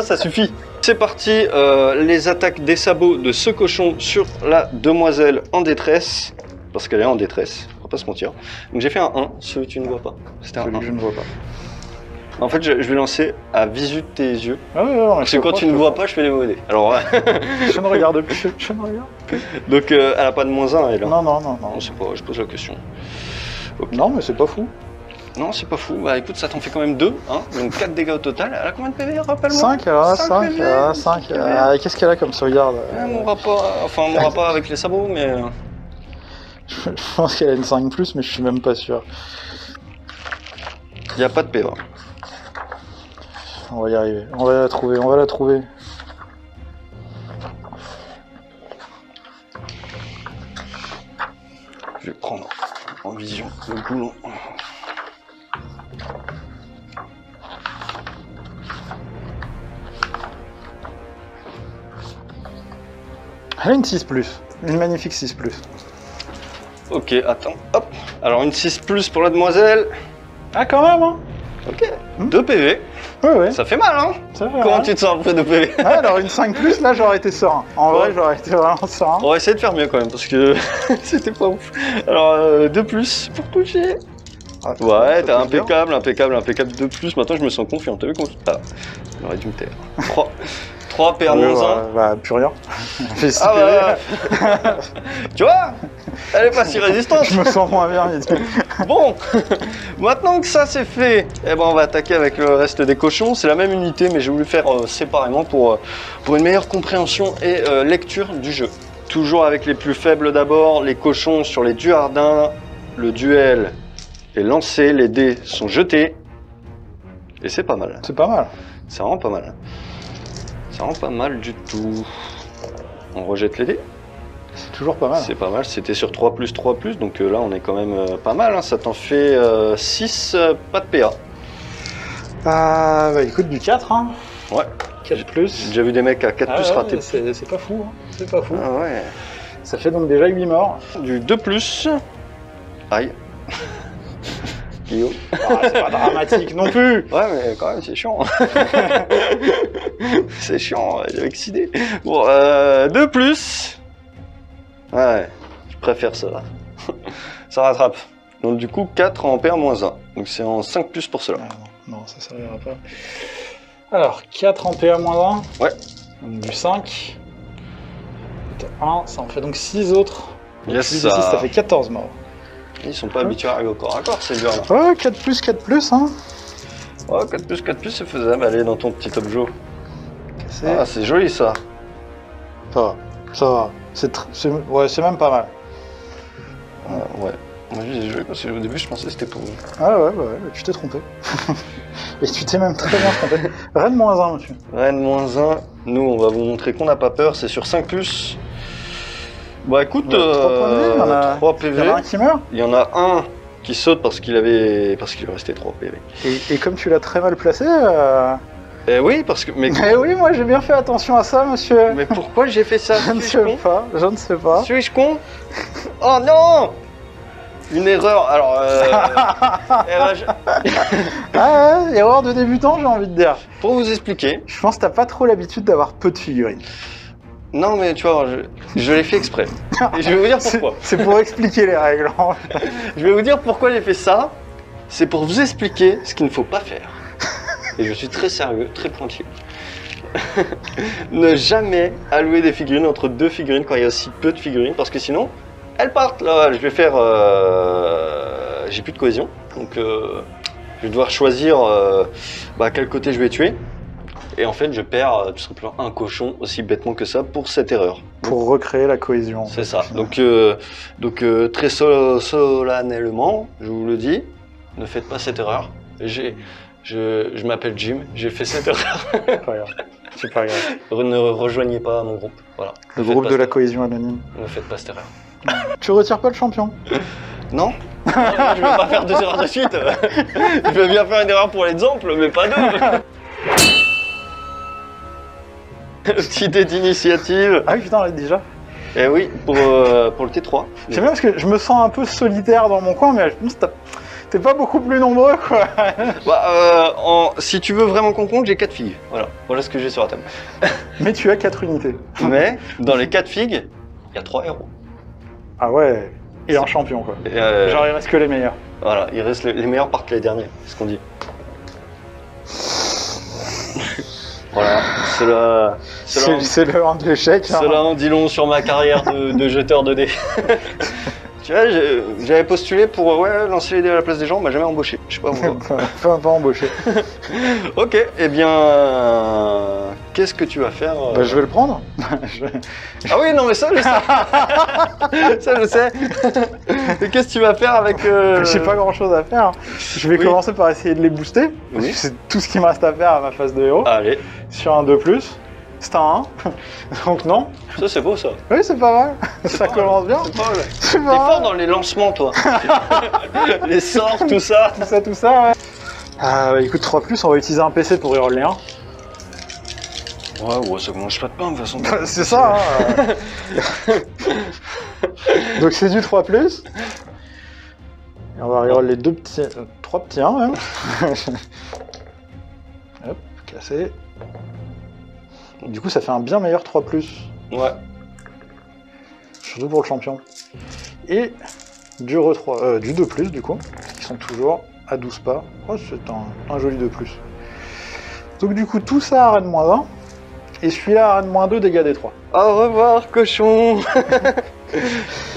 ça suffit. C'est parti, les attaques des sabots de ce cochon sur la demoiselle en détresse. Parce qu'elle est en détresse, on va pas se mentir. Donc j'ai fait un 1, celui que tu ne vois pas. C'était un 1. Je ne vois pas. En fait, je vais lancer à visu de tes yeux. Ah ouais, non, Parce que quand tu ne vois pas, je fais les mauvais dés. Alors, je ne regarde plus. Donc, elle a pas de -1, elle. Non. Je sais pas, je pose la question. Okay. Non, mais c'est pas fou. Non, c'est pas fou. Bah écoute, ça t'en fait quand même 2, hein. Donc 4 dégâts au total. Elle a combien de PV, rappelle-moi? 5, alors 5. Qu'est-ce qu'elle a comme sauvegarde? Mon rapport avec les sabots, mais... Je pense qu'elle a une 5+, mais je suis même pas sûr. Il n'y a pas de PV. On va y arriver, on va la trouver. Je vais prendre en vision le boulon. Elle a une 6+, une magnifique 6+. Ok, attends, hop. Alors une 6+ pour la demoiselle. Ah quand même hein. Ok, 2 PV. Ouais. Ça fait mal, hein? Ça va, Comment hein. tu te sens après 2 PV? Ouais, alors une 5+, là, j'aurais été serein. En vrai, Ouais. j'aurais été vraiment serein. On va essayer de faire mieux quand même, parce que c'était pas ouf. Alors, 2 plus pour toucher. Ah, Ouais, ça t'es touche bien. impeccable, 2 plus. Maintenant, je me sens confiant. T'as vu comment... Ah, j'aurais dû me taire. 3 PA-1. Ouais, bah, plus rien. J'ai 6 Ah bah... Tu vois? Elle est pas si résistante. Je me sens moins bien, il dit. Bon, maintenant que ça c'est fait, eh ben on va attaquer avec le reste des cochons. C'est la même unité, mais j'ai voulu faire séparément pour une meilleure compréhension et lecture du jeu. Toujours avec les plus faibles d'abord, les cochons sur les duardins. Le duel est lancé, les dés sont jetés. Et c'est pas mal. C'est pas mal. C'est vraiment pas mal. C'est vraiment pas mal du tout. On rejette les dés. C'est toujours pas mal. C'est pas mal, c'était sur 3+3+, donc là on est quand même pas mal, hein. Ça t'en fait 6, pas de PA. Bah écoute, du 4, hein. Ouais. 4+. J'ai déjà vu des mecs à 4+ ratés. C'est pas fou, hein. C'est pas fou. Ah ouais. Ça fait donc déjà 8 morts. Du 2+. Aïe. Guillaume. Ah, c'est pas dramatique non plus. Ouais mais quand même c'est chiant. C'est chiant, avec 6 dés. Bon, 2+. Ouais, je préfère ça. Ça rattrape. Donc du coup 4 en PA-1. Donc c'est en 5+ pour cela. Ah, non, ça servira pas. Alors, 4 en PA-1. Ouais. Donc du 5. 1, ça en fait donc 6 autres. Donc, Yes, celui de 6, ça fait 14 morts. Ils sont pas habitués à arriver au corps à corps, c'est dur là. Ouais, 4+, hein. Ouais, 4+, c'est faisable. Allez, dans ton petit objet. Cassé. Ah, c'est joli ça. Ça va. Ouais, c'est même pas mal. Ouais. Moi, j'ai joué parce qu'au début, je pensais que c'était pour vous. Ah ouais, tu t'es trompé. Et tu t'es même très bien trompé. Rennes -1, monsieur. Rennes -1. Nous, on va vous montrer qu'on n'a pas peur. C'est sur 5+. Bah écoute, 3 points de vie, il y en a- 3 Il y en PV. a un qui meurt. Il y en a un qui saute parce qu'il lui restait 3 PV. Et comme tu l'as très mal placé, Eh oui, parce que... Mais, Eh oui, moi j'ai bien fait attention à ça, monsieur. mais pourquoi j'ai fait ça? Je ne Suis-je sais con pas, je ne sais pas. Suis-je con? Oh non! Une erreur, alors... Ah ouais, erreur de débutant, j'ai envie de dire. Pour vous expliquer... Je pense que t'as pas trop l'habitude d'avoir peu de figurines. Non mais tu vois, je l'ai fait exprès. Et je vais vous dire pourquoi. C'est pour expliquer les règles. Je vais vous dire pourquoi j'ai fait ça. C'est pour vous expliquer ce qu'il ne faut pas faire. Et je suis très sérieux, très pointilleux. Ne jamais allouer des figurines entre 2 figurines quand il y a aussi peu de figurines, parce que sinon, elles partent là. Je vais faire... J'ai plus de cohésion, donc je vais devoir choisir quel côté je vais tuer. Et en fait, je perds tout simplement un cochon, aussi bêtement que ça, pour cette erreur. Pour recréer la cohésion. C'est ça. Donc très solennellement, je vous le dis, ne faites pas cette erreur. Je m'appelle Jim, j'ai fait cette erreur. C'est pas grave. C'est pas grave. Ne rejoignez pas mon groupe. Voilà. Le Ne faites groupe pas de la cette- cohésion anonyme. Ne faites pas cette erreur. Tu retires pas le champion. Non. Je vais pas faire 2 erreurs de suite. Je vais bien faire une erreur pour l'exemple, mais pas 2. Petite idée d'initiative. Ah oui, putain, déjà. Eh oui, pour le T3. J'aime bien parce que je me sens un peu solitaire dans mon coin, mais je pense que t'es pas beaucoup plus nombreux, quoi. Si tu veux vraiment qu'on compte, j'ai 4 figues. Voilà ce que j'ai sur la table. Mais tu as 4 unités. Mais dans les 4 figues, il y a 3 héros. Ah ouais. Et un champion, quoi. Et, Genre, il reste que les meilleurs. voilà, il reste les meilleurs partent les derniers, c'est ce qu'on dit. Voilà, C'est le 1 de l'échec. hein. cela en dit long sur ma carrière de jeteur de dés. Tu vois, j'avais postulé pour lancer les dés à la place des gens, on m'a jamais embauché. Je sais pas pourquoi. Pas embauché. Ok, eh bien, qu'est-ce que tu vas faire Bah, je vais le prendre. Ah oui, non mais ça je sais. Ça je sais. Et qu'est-ce que tu vas faire avec... J'ai pas grand chose à faire. Je vais Oui. commencer par essayer de les booster. Parce Oui. que c'est tout ce qui me reste à faire à ma phase de héros. Allez, Sur un 2+. C'est un 1. Donc non. ça c'est beau ça. Oui, c'est pas mal. Ça pas commence bien. C'est pas mal. C'est T'es pas fort mal. dans les lancements toi. Les sorts, tout ça. Tout ça, ouais. Ah, bah, écoute, 3+, on va utiliser un PC pour y reler un. Ouais, ça mange pas de pain de toute façon. C'est ça, hein. Donc c'est du 3+. Et On va reroll les 3 petits 1 même. Hop, cassé. Du coup, ça fait un bien meilleur 3+. Ouais. Surtout pour le champion. Et du 2+, du coup, qui sont toujours à 12 pas. Oh, c'est un joli 2+. Donc du coup, tout ça à arène -1. Et celui-là à arène -2, dégâts des 3. Au revoir, cochon.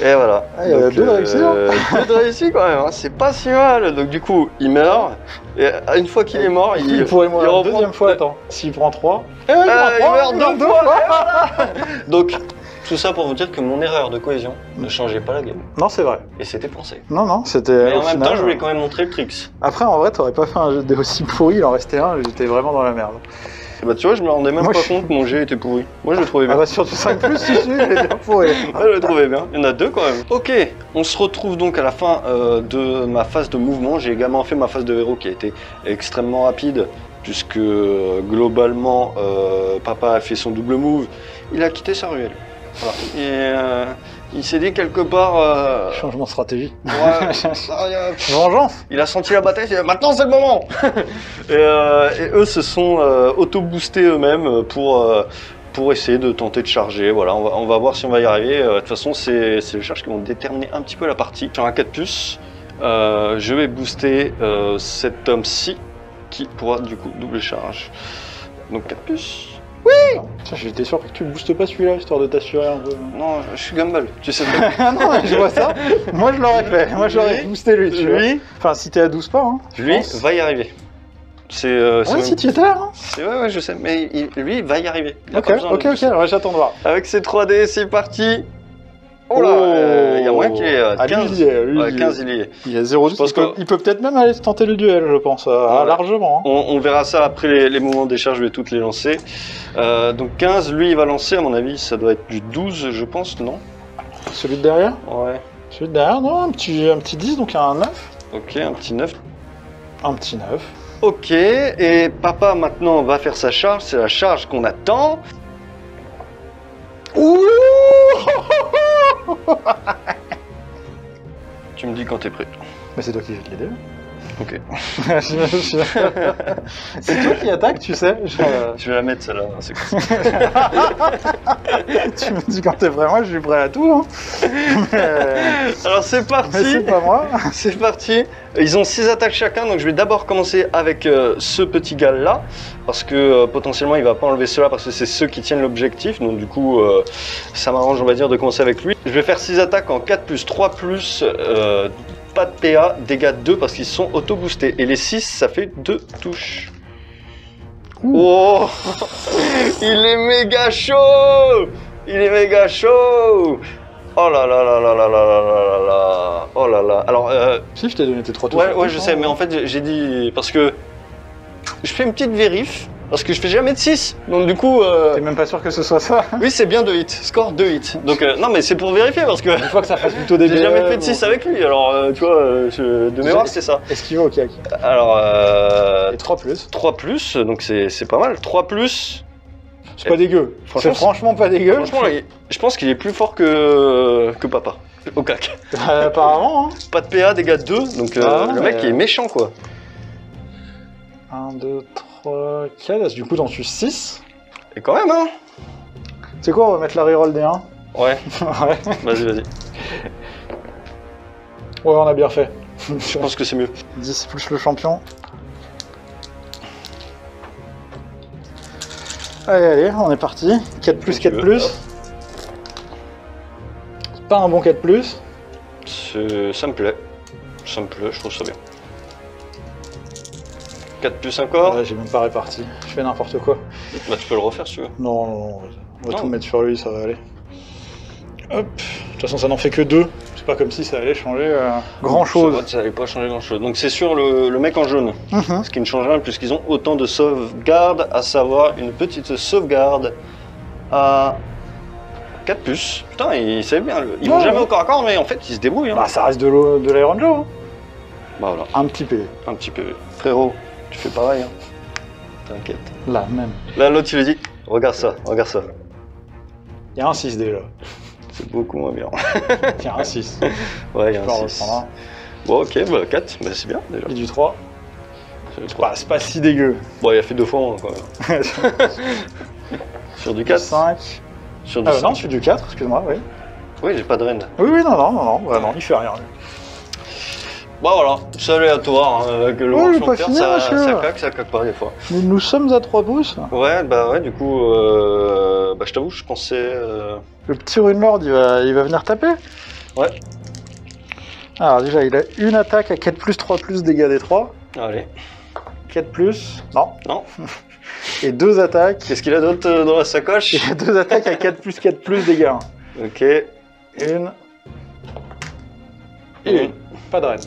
Et voilà. Ah, il y a 2 de réussis, hein. 2 de réussis quand même, hein. C'est pas si mal. Donc du coup, il meurt. Et une fois qu'il est mort, Il pourrait mourir il une deuxième fois, attends. S'il prend 3... il meurt 2 fois. Donc, tout ça pour vous dire que mon erreur de cohésion ne changeait pas la game. Non, c'est vrai. Et c'était pensé. Non, c'était... Mais au en même final, temps, je voulais quand même montrer le tricks. Après, en vrai, t'aurais pas fait un jet de dés aussi pourri, il en restait un, j'étais vraiment dans la merde. Bah tu vois, je me rendais même Moi, pas je- compte que mon jet était pourri. Moi, je le trouvais Ah bien. bah surtout 5+, si, il est bien pourri. Ouais, je le trouvais bien. Il y en a 2 quand même. Ok, on se retrouve donc à la fin de ma phase de mouvement. J'ai également fait ma phase de héros qui a été extrêmement rapide, puisque globalement, papa a fait son double move. Il a quitté sa ruelle. Voilà. Et il s'est dit quelque part... Changement de stratégie. ouais, Vengeance. il a senti la bataille, il s'est dit, maintenant c'est le moment. Et eux se sont auto-boostés eux-mêmes pour essayer de tenter de charger. Voilà, on va voir si on va y arriver. De toute façon, c'est les charges qui vont déterminer un petit peu la partie. Sur un 4+, je vais booster cet homme-ci qui pourra du coup double charge. Donc 4+. Tiens, j'étais sûr que tu ne boostes pas celui-là, histoire de t'assurer un peu. Non, je suis Gumball, tu sais bien. Ah non, je vois ça. Moi, je l'aurais fait. Moi, j'aurais boosté lui, tu vois. Lui, Enfin, si t'es à 12 pas, hein. je lui pense. va y arriver. C'est Ouais, si tu étais là, hein. ouais, je sais, mais lui, il va y arriver. Il a Ok, pas besoin de ok, booster. ouais, j'attends de voir. Avec ses 3D, c'est parti. Oh là, il y a moyen qu'il y ait Ah, lui, 15. il y est, lui, Ouais, il y est. 15, il y est. Il y a 0 Je pense il peut peut-être même aller tenter le duel, je pense. Ouais. Largement. Hein. On verra ça après les moments des charges, je vais toutes les lancer. Donc 15, lui, il va lancer, à mon avis, ça doit être du 12, je pense, non? Celui de derrière Ouais. Celui de derrière, non, un petit 10, donc un 9. Ok, un petit 9. Un petit 9. Ok, et papa, maintenant, va faire sa charge. C'est la charge qu'on attend. Ouh. Tu me dis quand t'es prêt. Mais c'est toi qui jettes les dés. Ok. C'est toi qui attaque, tu sais. Je vais la mettre, celle-là. C'est cool. Tu me dis quand t'es prêt, moi je suis prêt à tout. Hein. Alors, c'est Mais parti. c'est pas moi. C'est parti. Ils ont 6 attaques chacun, donc je vais d'abord commencer avec ce petit gars-là, parce que potentiellement il va pas enlever ceux-là, parce que c'est ceux qui tiennent l'objectif, donc du coup ça m'arrange, on va dire, de commencer avec lui. Je vais faire 6 attaques en 4+, 3+, pas de PA, dégâts 2, parce qu'ils sont auto-boostés. Et les 6, ça fait 2 touches. Oh. Il est méga chaud. Il est méga chaud. Oh là là là là là là là là là. Oh là là. Alors, Si, je t'ai donné tes 3 touches. ouais, je sais, mais en fait, j'ai dit... Parce que je fais une petite vérif, parce que je fais jamais de 6. Donc du coup... T'es même pas sûr que ce soit ça. Oui, c'est bien 2 hits. Score 2 hits. Donc, non, mais c'est pour vérifier, parce que Une fois que ça fasse plutôt des j'ai dés. jamais fait de 6 avec lui. Alors, tu vois, de mémoire, c'est ça. Esquive au cac. Alors, Et 3+. 3+, donc c'est pas mal. 3+, C'est pas dégueu. Franchement, C'est franchement pas dégueu. franchement, je pense qu'il est plus fort que papa. Au cac. Apparemment, hein. Pas de PA, dégâts 2, donc Ah, le mec mais- est méchant, quoi. 1, 2, 3, 4. Du coup, t'en tues 6. Et quand même, hein. C'est quoi, on va mettre la reroll des 1. Ouais, Ouais. vas-y. Ouais, on a bien fait. Je pense que c'est mieux. 10 plus le champion. Allez, on est parti. 4+, Comme tu 4+. veux. C'est pas un bon 4+. Ça me plaît. Ça me plaît, je trouve ça bien. 4+ encore. Ouais, j'ai même pas réparti. Je fais n'importe quoi. Bah, tu peux le refaire si tu veux. Non, on va Non. tout mettre sur lui, ça va aller. Hop. De toute façon, ça n'en fait que 2. C'est pas comme si ça allait changer grand chose. Ça allait pas changer grand chose. Donc c'est sur le mec en jaune. Mhm. Ce qui ne change rien puisqu'ils ont autant de sauvegardes, à savoir une petite sauvegarde à 4+. Putain, ils savent bien. Ils vont Ouais, jamais ouais. au corps à corps, mais en fait, ils se débrouillent. Hein. Bah, ça reste de l'Iron Joe. Hein. Bah voilà, Un petit PV. un petit peu. Frérot, tu fais pareil. Hein. T'inquiète. Là, même. Là, l'autre, il lui dit, regarde ça, regarde ça. Il y a un 6 déjà. C'est beaucoup moins bien. Tiens, un 6. Ouais, il y a Je peux en un 6. reprendre Bon, ok, bah 4, bah c'est bien déjà. Et du 3. C'est pas si dégueu. Bon, il a fait 2 fois moins quand même. Sur du 4. 5. Sur du 5. Non, sur du 4, excuse-moi, oui. Oui, j'ai pas de reine. Oui, non, vraiment, il fait rien. Bah voilà, c'est aléatoire, hein, avec le Oui, War pas Chanter, fini, monsieur. ça claque pas des fois. Mais nous sommes à 3 pouces. Ouais, du coup, bah je t'avoue, je pensais... Le petit Runelord, il va venir taper. Ouais. Alors déjà, il a une attaque à 4+, 3+, dégâts des 3. Allez. 4+, non. Non. Et 2 attaques. Qu'est-ce qu'il a d'autre dans la sacoche? Il a 2 attaques à 4+, dégâts. Ok. Une. Et une. Pas de reine.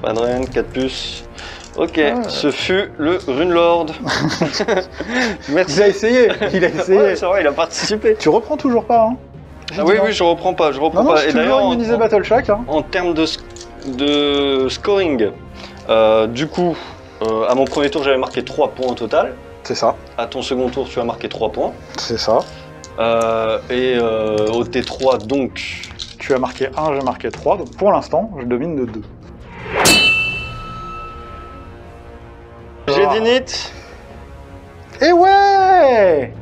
Pas de reine, 4+. Ok, Ah. ce fut le Runelord. Merci. Il a essayé. Ouais, c'est vrai, il a participé. Tu reprends toujours pas, hein? Ah oui, je reprends pas, Non, non, je suis toujours immunisé Battle Shock, hein. en termes de scoring, du coup, à mon premier tour, j'avais marqué 3 points au total. C'est ça. À ton second tour, tu as marqué 3 points. C'est ça. Au T3, donc... Tu as marqué 1, j'ai marqué 3, donc pour l'instant, je domine de 2. J'ai d'init. Et ouais!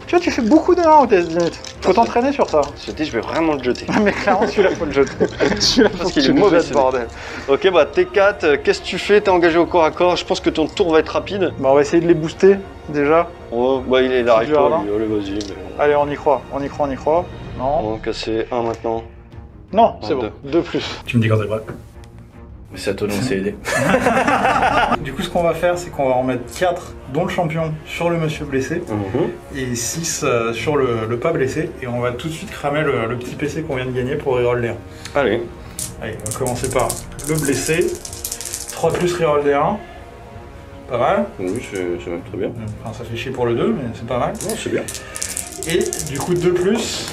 Tu vois, tu fais beaucoup de 1 au test d'init. Faut t'entraîner sur ça. Je te dis, je vais vraiment le jeter. Mais clairement, celui-là, faut le jeter. Celui-là, Parce qu'il est mauvais, ce bordel. Ok, bah T4, qu'est-ce que tu fais? T'es engagé au corps à corps. Je pense que ton tour va être rapide. Bah, on va essayer de les booster, déjà. Oh, bah il est là avec du toi, jardin. lui. Allez, vas-y. Allez, on y croit. Non. On va casser 1 maintenant. Non, c'est Un, bon. 2 plus. Tu me dis quand t'es prêt. C'est à toi de lancer les dés. Du coup, ce qu'on va faire, c'est qu'on va en mettre 4, dont le champion, sur le monsieur blessé, Mhm. et 6 sur le pas blessé, et on va tout de suite cramer le petit PC qu'on vient de gagner pour reroll les 1. Allez. Allez, on va commencer par le blessé, 3 plus reroll des 1, pas mal. Oui, c'est même très bien. Enfin, ça fait chier pour le 2, mais c'est pas mal. Non, c'est bien. Et du coup, 2 plus,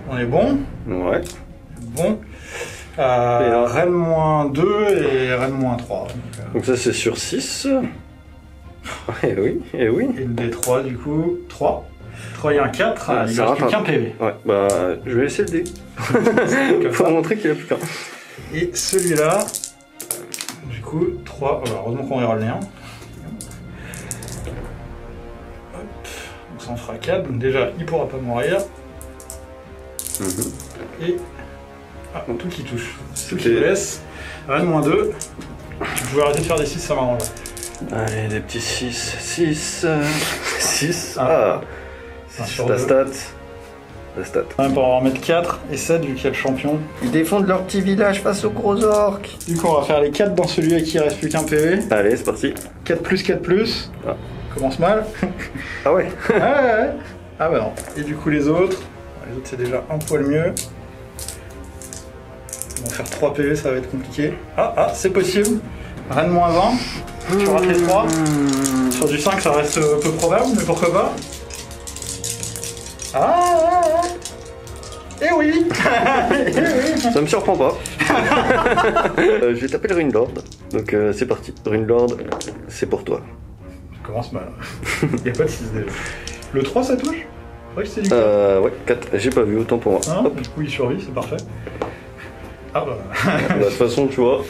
on est bon. Ouais. Bon. là Rennes moins 2 et Rennes moins 3. Donc ça, c'est sur 6. Eh oui, eh oui. Et le D3, du coup, 3. 3 et un 4, Ah, il ça ne reste plus rattrape. qu'un PV. Ouais, bah, je vais laisser le dé. Comme Faut ça. montrer qu'il a plus qu'un. Et celui-là, du coup, 3. Heureusement qu'on reroll les 1. Hop. Donc ça en fera 4. Donc déjà, il pourra pas mourir. Et. Ah, tout qui touche. Tout qui blesse. Rennes moins 2. Tu pouvais arrêter de faire des 6, ça m'arrange. Allez, des petits 6. 6. 6. Ah. Ah. Un sur Ta deux. stat. La stat. Même pour en mettre 4 et 7 vu qu'il y a le champion. Ils défendent leur petit village face aux gros orques. Du coup, on va faire les 4 dans celui à qui il reste plus qu'un PV. Allez, c'est parti. 4 plus, 4 plus. Ah. Commence mal. Ah ouais. Ouais. Ah bah non. Et du coup, les autres c'est déjà un poil mieux. Ils vont faire 3 PV, ça va être compliqué. Ah, c'est possible. Rennes moins 1. Tu rates les 3. Sur du 5, ça reste peu probable, mais pourquoi pas. Eh oui. Ça me surprend pas. Je vais taper le Runelord. Donc c'est parti. Runelord, c'est pour toi. Ça commence mal. Il n'y a pas de 6 déjà. Le 3, ça touche? Ouais, c'est du 4. Ouais, 4. J'ai pas vu, autant pour moi. Hein, Hop. du coup, il survit, c'est parfait. Ah bah. De toute façon, tu vois.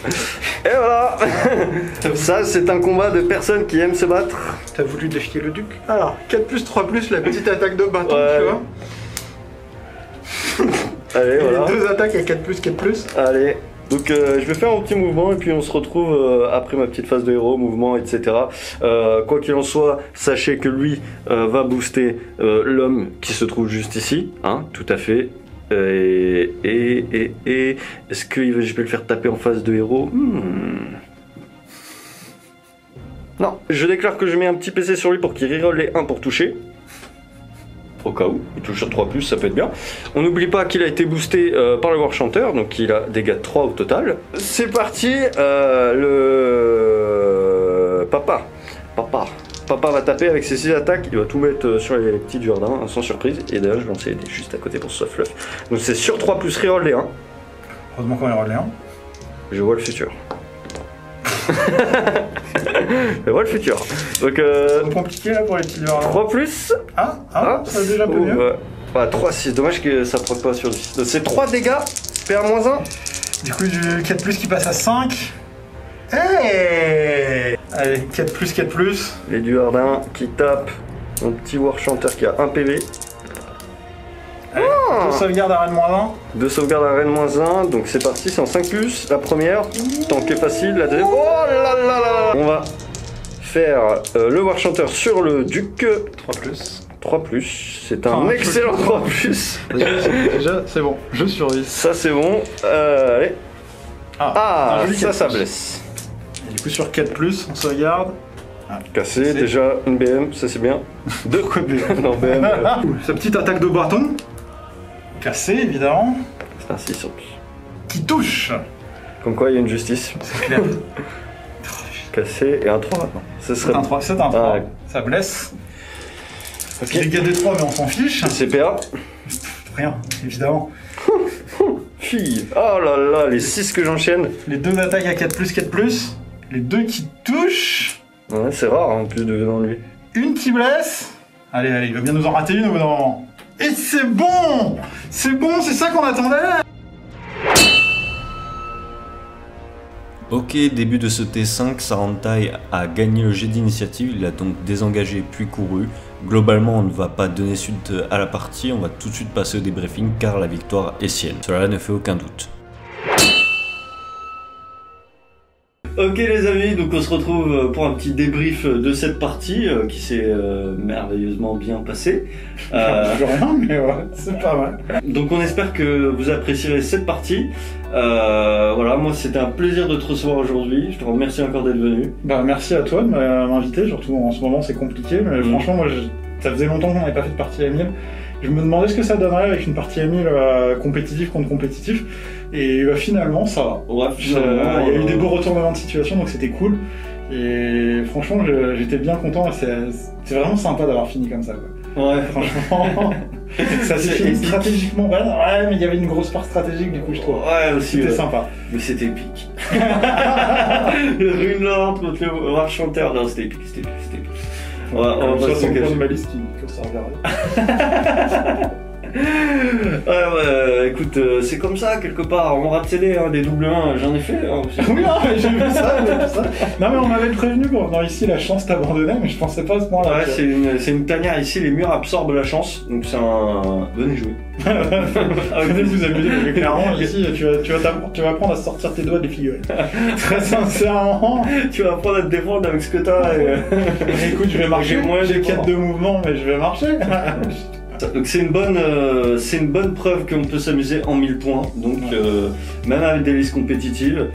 Et voilà. Ça, c'est un combat de personnes qui aiment se battre. T'as voulu défier le duc? Alors, 4 plus, 3 plus, la petite attaque de bâton, Ouais. tu vois. Allez, Et voilà. les 2 attaques à 4 plus, 4 plus. Allez. Donc je vais faire un petit mouvement et puis on se retrouve après ma petite phase de héros, mouvement, etc. Quoi qu'il en soit, sachez que lui va booster l'homme qui se trouve juste ici, hein, tout à fait. Est-ce que je vais le faire taper en phase de héros? Non. Je déclare que je mets un petit PC sur lui pour qu'il reroll les 1 pour toucher. Au cas où, il touche sur 3+, ça peut être bien. On n'oublie pas qu'il a été boosté par le War Chanter, donc il a dégâts de 3 au total. C'est parti, le papa va taper avec ses 6 attaques, il va tout mettre sur les petits du jardin, sans surprise. Et d'ailleurs, je vais lancer les dés juste à côté pour ce soft fluff. Donc c'est sur 3+, reroll les 1. Heureusement qu'on est roll les 1. Je vois le futur. Je vois le futur. Donc C'est compliqué là pour les petits jardins. 3+. Ça va déjà un peu mieux. Ouais. 3, 6, dommage que ça proc pas sur lui. Donc c'est 3 dégâts, PA-1. Du coup, du 4+, qui passe à 5. Hey, allez, 4+. Les Duardin qui tape un petit War Chanter qui a 1 PV. On sauvegarde à Rennes-1. 2 sauvegardes à Rennes-1, donc c'est parti, c'est en 5+. La première, tant que facile, la deuxième. Oh là là là. On va faire le War Chanter sur le Duc. 3+, c'est un excellent 3+. Déjà, c'est bon, je survis. Ça c'est bon. Allez. Ah, un joli ça, 4+. ça blesse. Et du coup, sur 4+, on sauvegarde. Cassé, déjà une BM, ça c'est bien. 2 BM. Non, BM. Sa petite attaque de bâton. Cassé, évidemment. C'est un 6 en plus. Qui touche. Comme quoi il y a une justice. C'est clair. Cassé et un 3 maintenant. Ce serait C'est un 3, c'est un 3. Ah. Ça blesse. Ok. Il est gars des 3, mais on s'en fiche. CPA. Rien, évidemment. Fille. Oh là là, les 6 que j'enchaîne. Les 2 d'attaque à 4+. Les 2 qui touchent. Ouais, c'est rare en plus de venant lui. Une qui blesse. Allez, il va bien nous en rater une au bout d'un moment. Et c'est bon. C'est bon, c'est ça qu'on attendait. Ok, début de ce T5, Sarantai a gagné le jet d'initiative, il a donc désengagé puis couru. Globalement, on ne va pas donner suite à la partie, on va tout de suite passer au débriefing car la victoire est sienne. Cela ne fait aucun doute. Ok les amis, donc on se retrouve pour un petit débrief de cette partie qui s'est merveilleusement bien passée. Je rien, mais ouais, c'est pas mal. Donc on espère que vous apprécierez cette partie. Voilà, moi c'était un plaisir de te recevoir aujourd'hui. Je te remercie encore d'être venu. Bah merci à toi de m'inviter, surtout en ce moment c'est compliqué, mais franchement moi ça faisait longtemps qu'on n'avait pas fait de partie à 1000. Je me demandais ce que ça donnerait avec une partie à 1000 compétitif contre compétitif, et bah, finalement ça va. Ouais, finalement, il y a eu des beaux retournements de situation, donc c'était cool. Et franchement j'étais bien content, et c'est vraiment sympa d'avoir fini comme ça, quoi. Ouais, Franchement, ça s'est fini stratégiquement, ouais, mais il y avait une grosse part stratégique du coup je trouve. ouais aussi. C'était sympa. Mais c'était épique. Le Runelord contre le War Chanter, non c'était épique, c'était épique. On va pas se cacher. De ma liste qu'il faut se regarder. Ouais, écoute, c'est comme ça, quelque part. On rate CD, hein, des double 1, j'en ai fait. Hein, Oui, non, mais j'ai vu ça. Non, mais on m'avait prévenu pour venir ici, la chance t'abandonnait, mais je pensais pas à ce point-là. Ouais, c'est une tanière ici, les murs absorbent la chance, donc c'est un. Venez jouer. Venez vous amuser, mais clairement, ici, tu vas apprendre à sortir tes doigts des figurines. Très sincèrement. Tu vas apprendre à te défendre avec ce que t'as. Écoute, je vais marcher. J'ai 4 de mouvement, mais je vais marcher. Donc c'est une bonne preuve qu'on peut s'amuser en 1000 points, donc même avec des listes compétitives,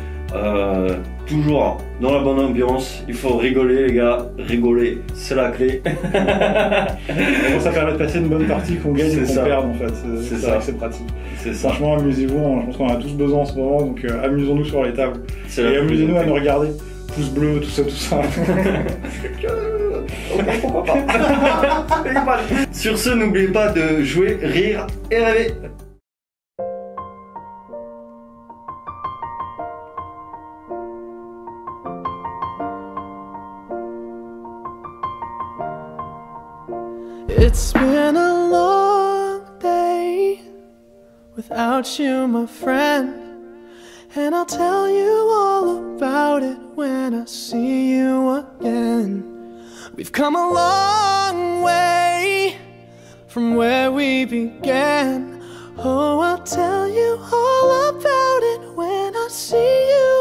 toujours dans la bonne ambiance, il faut rigoler les gars, rigoler, c'est la clé. Ça permet de passer une bonne partie qu'on gagne et qu'on perde en fait, c'est vrai que c'est pratique. C'est ça. Franchement amusez-vous, je pense qu'on a tous besoin en ce moment, donc amusons-nous sur les tables. Et amusez-nous à nous regarder, pouce bleu, tout ça. Pourquoi pas. Sur ce, n'oubliez pas de jouer, rire et rêver. It's been a long day without you, my friend, and I'll tell you all about it when I see you again. We've come a long way from where we began. Oh, I'll tell you all about it when I see you